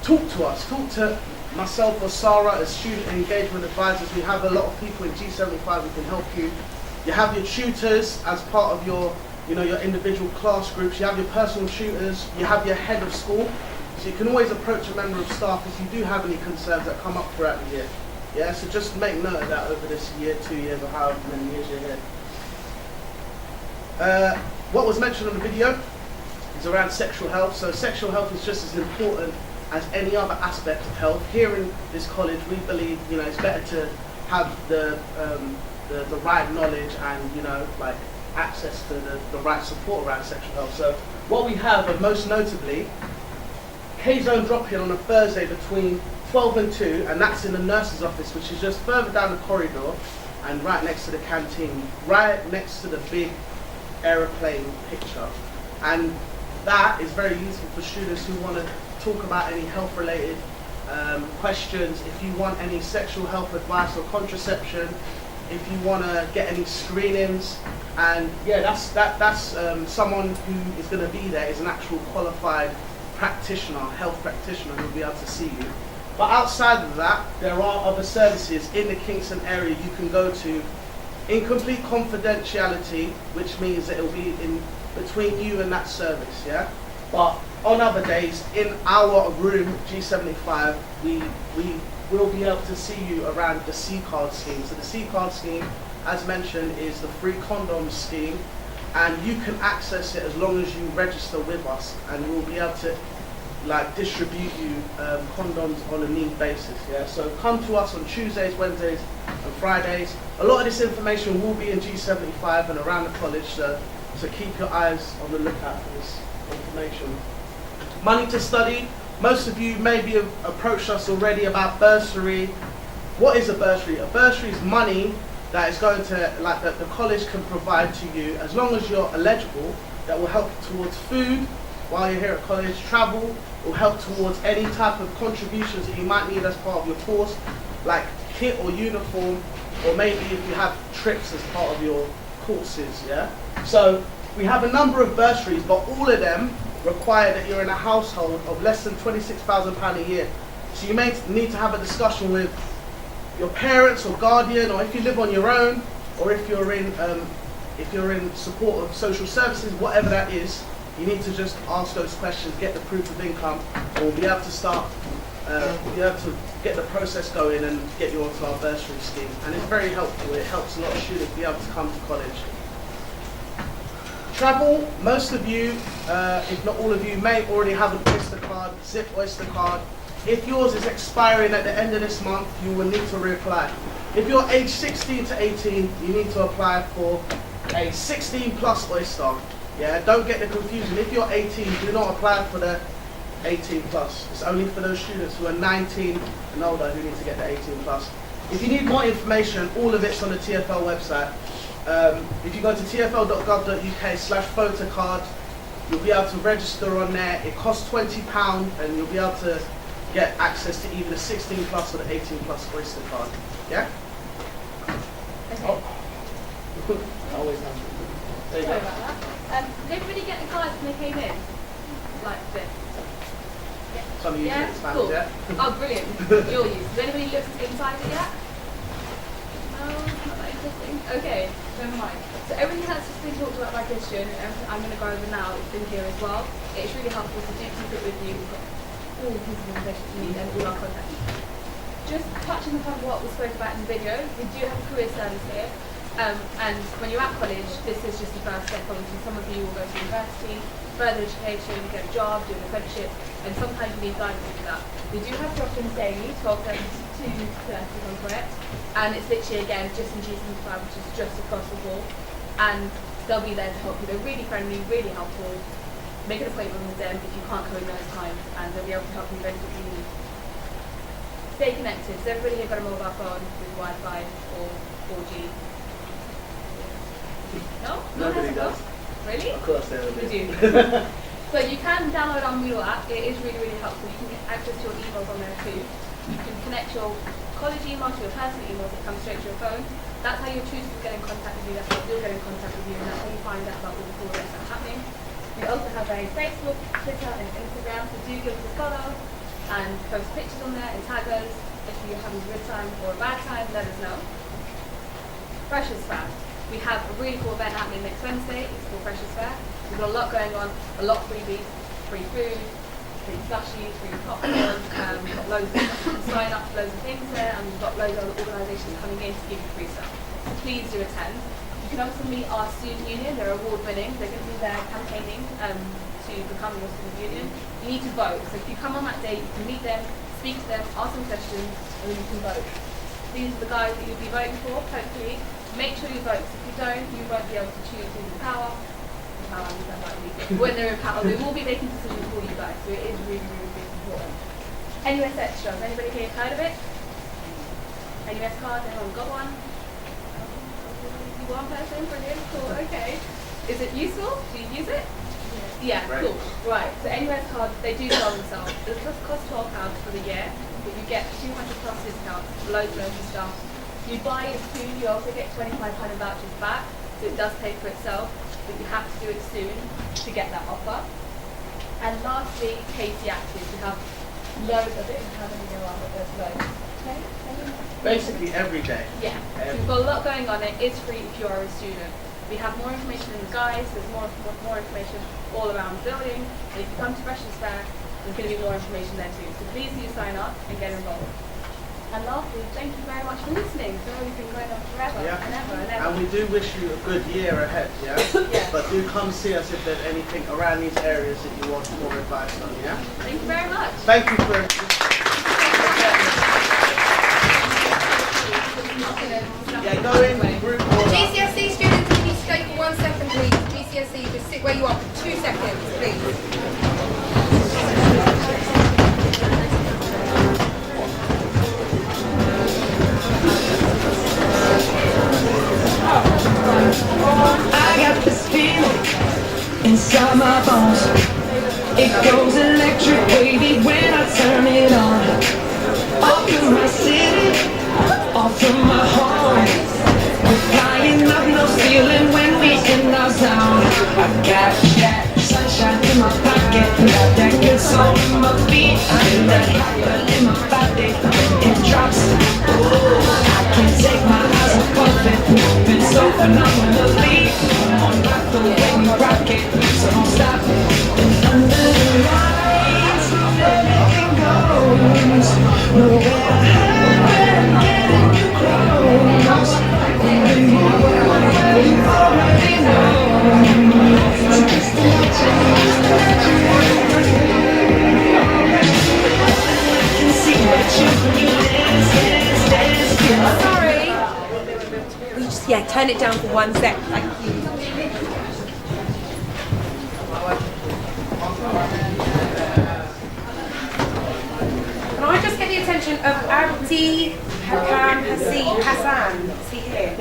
talk to us. Talk to myself or Sarah as student engagement advisors. We have a lot of people in G75 who can help you. You have your tutors as part of your individual class groups. You have your personal tutors. You have your head of school. So you can always approach a member of staff if you do have any concerns that come up throughout the year. Yeah, so just make note of that over this year, 2 years, or however many years you're here. What was mentioned on the video is around sexual health. So sexual health is just as important as any other aspect of health. Here in this college, we believe it's better to have the right knowledge and access to the right support around sexual health. So what we have, and most notably, K-Zone drop-in on a Thursday between 12 and 2, and that's in the nurse's office, which is just further down the corridor and right next to the canteen, right next to the big aeroplane picture. And that is very useful for students who want to talk about any health-related questions, if you want any sexual health advice or contraception, if you want to get any screenings. And yeah, that's someone who is going to be there is an actual qualified practitioner, health practitioner, who will be able to see you. But outside of that, there are other services in the Kingston area you can go to in complete confidentiality, which means that it will be in between you and that service, yeah? But on other days, in our room, G75, we will be able to see you around the C-card scheme. So the C-card scheme, as mentioned, is the free condoms scheme, and you can access it as long as you register with us, and we'll be able to distribute you condoms on a need basis. Yeah, so come to us on Tuesdays, Wednesdays, and Fridays. A lot of this information will be in G75 and around the college, so keep your eyes on the lookout for this information. Money to study. Most of you maybe have approached us already about bursary. What is a bursary? A bursary is money that is going to, that the college can provide to you as long as you're eligible, that will help towards food while you're here at college, travel, will help towards any type of contributions that you might need as part of your course, like kit or uniform, or maybe if you have trips as part of your courses, yeah? So we have a number of bursaries, but all of them require that you're in a household of less than £26,000 a year. So you may need to have a discussion with your parents or guardian, or if you live on your own, or if you're in support of social services, whatever that is, you need to just ask those questions, get the proof of income, and we'll be able to start, we'll be able to get the process going and get you onto our bursary scheme. And it's very helpful. It helps a lot of students be able to come to college. Travel, most of you, if not all of you, may already have an Oyster card, Zip Oyster card. If yours is expiring at the end of this month, you will need to reapply. If you're age 16 to 18, you need to apply for a 16 plus Oyster. Yeah, don't get the confusion. If you're 18, do not apply for the 18 plus. It's only for those students who are 19 and older who need to get the 18 plus. If you need more information, all of it's on the TFL website. If you go to tfl.gov.uk/photocard, you'll be able to register on there. It costs £20 and you'll be able to get access to either the 16 plus or the 18 plus Oyster card. Yeah? Okay. Oh. Always have. There you Sorry go. about that. Did everybody get the cards when they came in? Like this? Some of you Yeah? speak Spanish, Cool. yeah? Oh, brilliant. You're used. Has anybody looked inside it yet? No, not that interesting. Okay, never mind. So everything that's just been talked about by Christian, everything I'm going to go over now, it's been here as well. It's really helpful to do keep it with you. We've got all the pieces of information you need and all our contact. Just touching upon what we spoke about in the video, we do have a career service here. And when you're at college, this is just the first step. Obviously, some of you will go to university, further education, get a job, do an apprenticeship, and sometimes you need guidance for that. We do have drop-ins daily, 12:30 to 2:30 if I'm correct, and it's literally, again, just in G75, which is just across the hall, and they'll be there to help you. They're really friendly, really helpful. Make an appointment with them if you can't come in those times, and they'll be able to help you with anything you need. Stay connected. So everybody here got a mobile phone with Wi-Fi or 4G. No? Nobody does. Really? Of course they We do. So you can download our Moodle app. It is really, really helpful. You can get access to your emails on there too. You can connect connect your college email to your personal emails that come straight to your phone. That's how your tutors will get in contact with you, that's how you'll get in contact with you, and that's how you find out about all the cool events that are happening. We also have a Facebook, Twitter, and Instagram, so do give us a follow and post pictures on there and tag us. If you're having a good time or a bad time, let us know. Freshers Fair. We have a really cool event happening next Wednesday. It's called Freshers Fair. We've got a lot going on, a lot of freebies, free food, free slushies, free popcorn. We've got loads of sign up for loads of things there, and we've got loads of other organisations coming in to give you free stuff. So please do attend. You can also meet our student union. They're award winning. They're going to be there campaigning to become your student union. You need to vote. So if you come on that day, you can meet them, speak to them, ask them questions, and then you can vote. These are the guys that you'll be voting for, hopefully. Make sure you vote. If you don't, you won't be able to choose who's in power. When they're in power, they will be making decisions for you guys, so it is really, really, really important. NUS Extra, has anybody here heard of it? NUS card, anyone got one? One person, brilliant, cool, okay. Is it useful? Do you use it? Yeah, right. Cool. Right, so NUS cards, they do sell themselves. It costs £12 for the year, but you get 200 plus discounts, loads of stuff. You buy it soon, you also get 2,500 vouchers back, so it does pay for itself, but you have to do it soon to get that offer. And lastly, KC Active. We have loads of it, we haven't been around, but there's loads. Okay? Basically every day. Yeah, so we've got a lot going on. It is free if you are a student. We have more information in the guides, there's more information all around the building, and if you come to Freshers Fair, there's going to be more information there too. So please do sign up and get involved. And lastly, thank you very much for listening. So we've been going on forever and ever and ever. And we do wish you a good year ahead, yeah? Yeah. But do come see us if there's anything around these areas that you want more advice on, yeah? Thank you very much. Thank you for... Yeah, go in group order. GCSE students, can you stay for 1 second, please? GCSE, just sit where you are for 2 seconds, please. I got this feeling inside my bones. It goes electric wavy when I turn it on. Off from my city, off from my home. We're flying up no ceiling when we in our zone. I got that sunshine in my pocket, got that good soul in my feet. I feel that fire in my body, it drops. Ooh, I can't take my eyes off of it. Moving so phenomenally. On rock the way we rock it, so don't stop. Under the lights, everything goes. Nowhere to hide when I'm getting you close. Only you already know. So just to let you know, I can see what you dance. Sorry. We just, yeah, turn it down for 1 sec. Thank you. Can I just get the attention of Abdi, Hakam, Hassan? Is he here?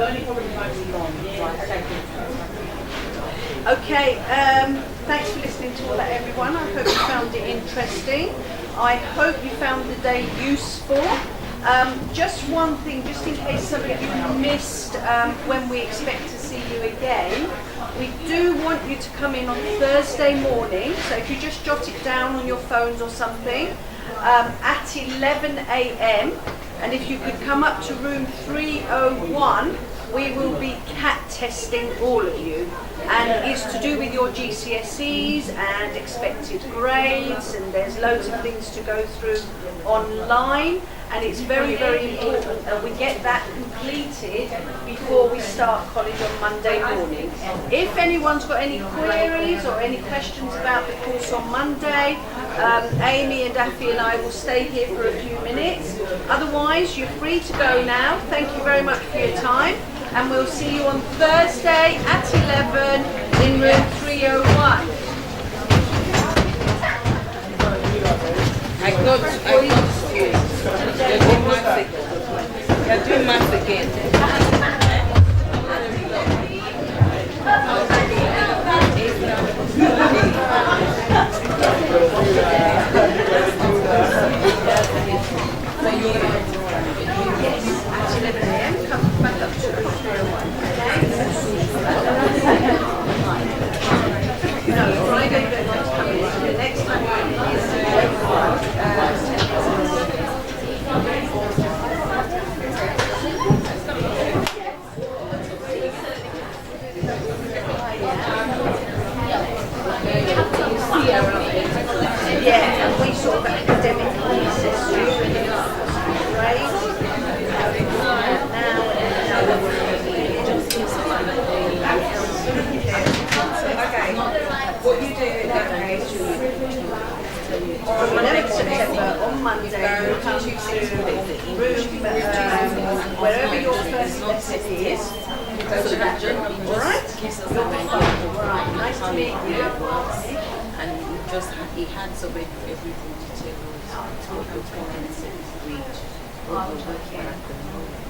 Okay, thanks for listening to all that, everyone. I hope you found it interesting. I hope you found the day useful. Just one thing, just in case some of you missed when we expect to see you again, we do want you to come in on Thursday morning, so if you just jot it down on your phones or something, at 11 a.m. and if you could come up to room 301, we will be CAT testing all of you, and it's to do with your GCSEs and expected grades, and there's loads of things to go through online, and it's very, very important that we get that completed before we start college on Monday morning. If anyone's got any queries or any questions about the course on Monday, Amy and Daffy and I will stay here for a few minutes. Otherwise, you're free to go now. Thank you very much for your time, and we'll see you on Thursday at 11 in room 301. I got you. You're doing maths again. You're doing maths again. is. So that journey just gives us an idea of Nice to meet you. it works. And he hands away everything details to a comprehensive reach. What we're working at the moment.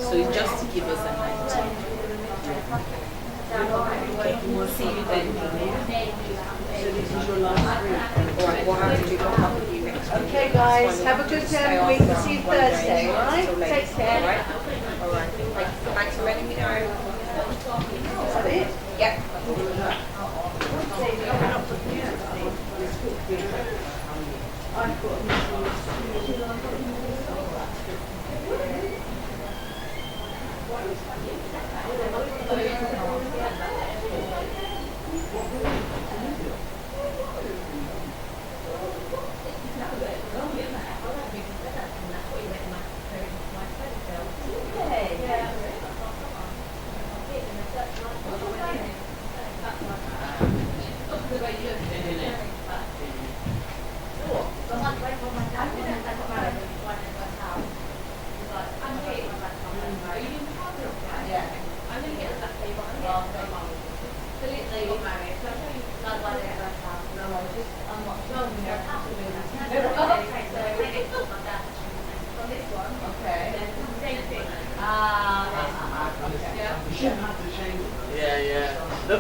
So it's just to give us an idea. Okay, we'll see you then. So this is your last week. Alright, we'll have to pick up with you next week. Okay guys, have a good week. We'll see you Thursday, alright? Take care. Alright. Thanks for letting me know. Is that it? Yep.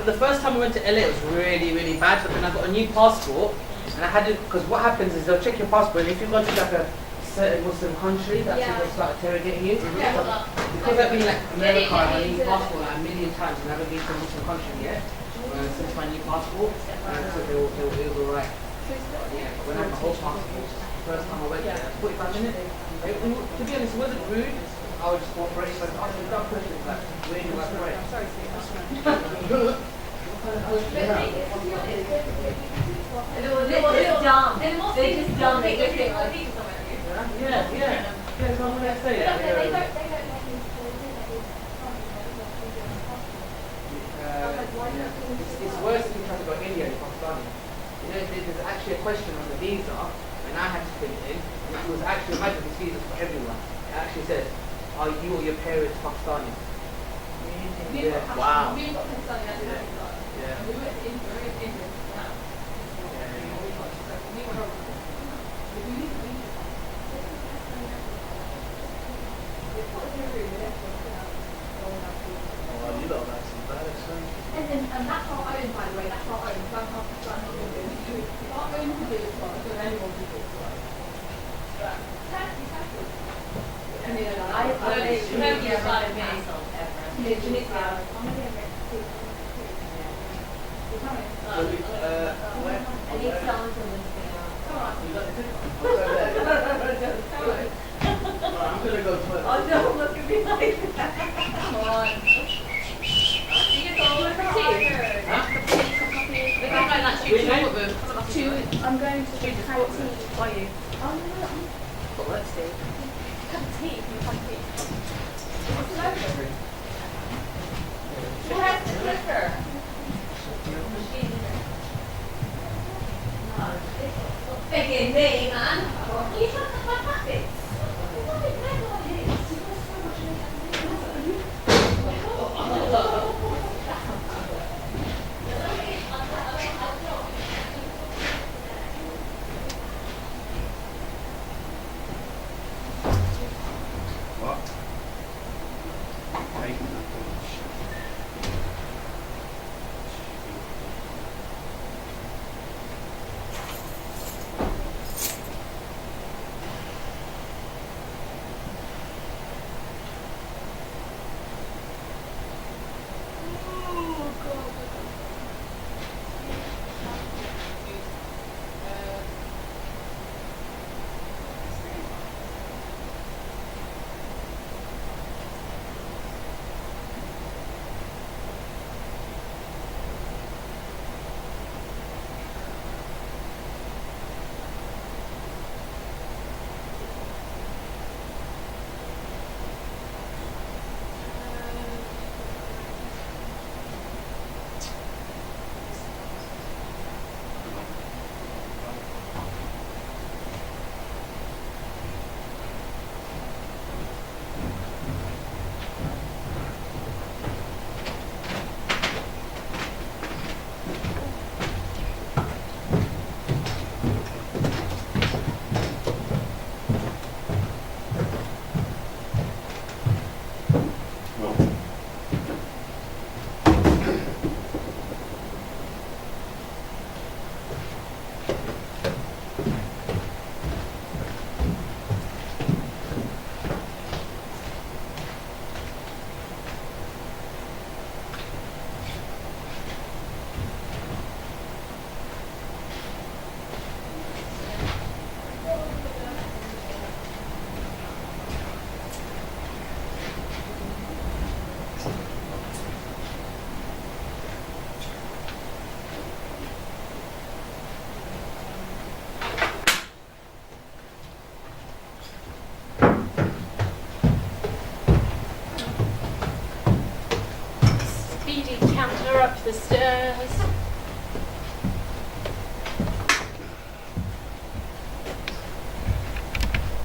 The first time I went to LA it was really bad, but then I got a new passport and I had to, because what happens is they'll check your passport and if you go to like a certain Muslim country, that's when they'll start interrogating you. Because I've been like America, I have a new passport like a million times and I haven't been to a Muslim country yet since my new passport, so it was alright. When I had my whole passport, first time I went there, 45 minutes. To be honest, it wasn't rude. I was just cooperating, but I was dumb questions like, where do I pray? Sorry, They're dumb. They're just dumb. They just think like people somewhere. Yeah, so I'm gonna say that. It's worse if you try to go India and Pakistan. You know, there's actually a question on the visa, and I had to fill it in, and it was actually, imagine this visa for everyone. It actually says, are you or your parents Pakistani? Yeah. Wow. And that's our own, by the way, that's our own. So I'm not going to do it. It's our own to do as well, so anyone can do it as well. And then I don't get about it myself ever. Literally, I need someone to listen. I'm gonna go toilet. Oh no, look at me like that. Come on. I'm going to the canteen. Are you? Oh no, But let's see. cup of tea. Cup of tea. What's the over? Where's the clicker? Thinking me, man. You have my habits. the stairs.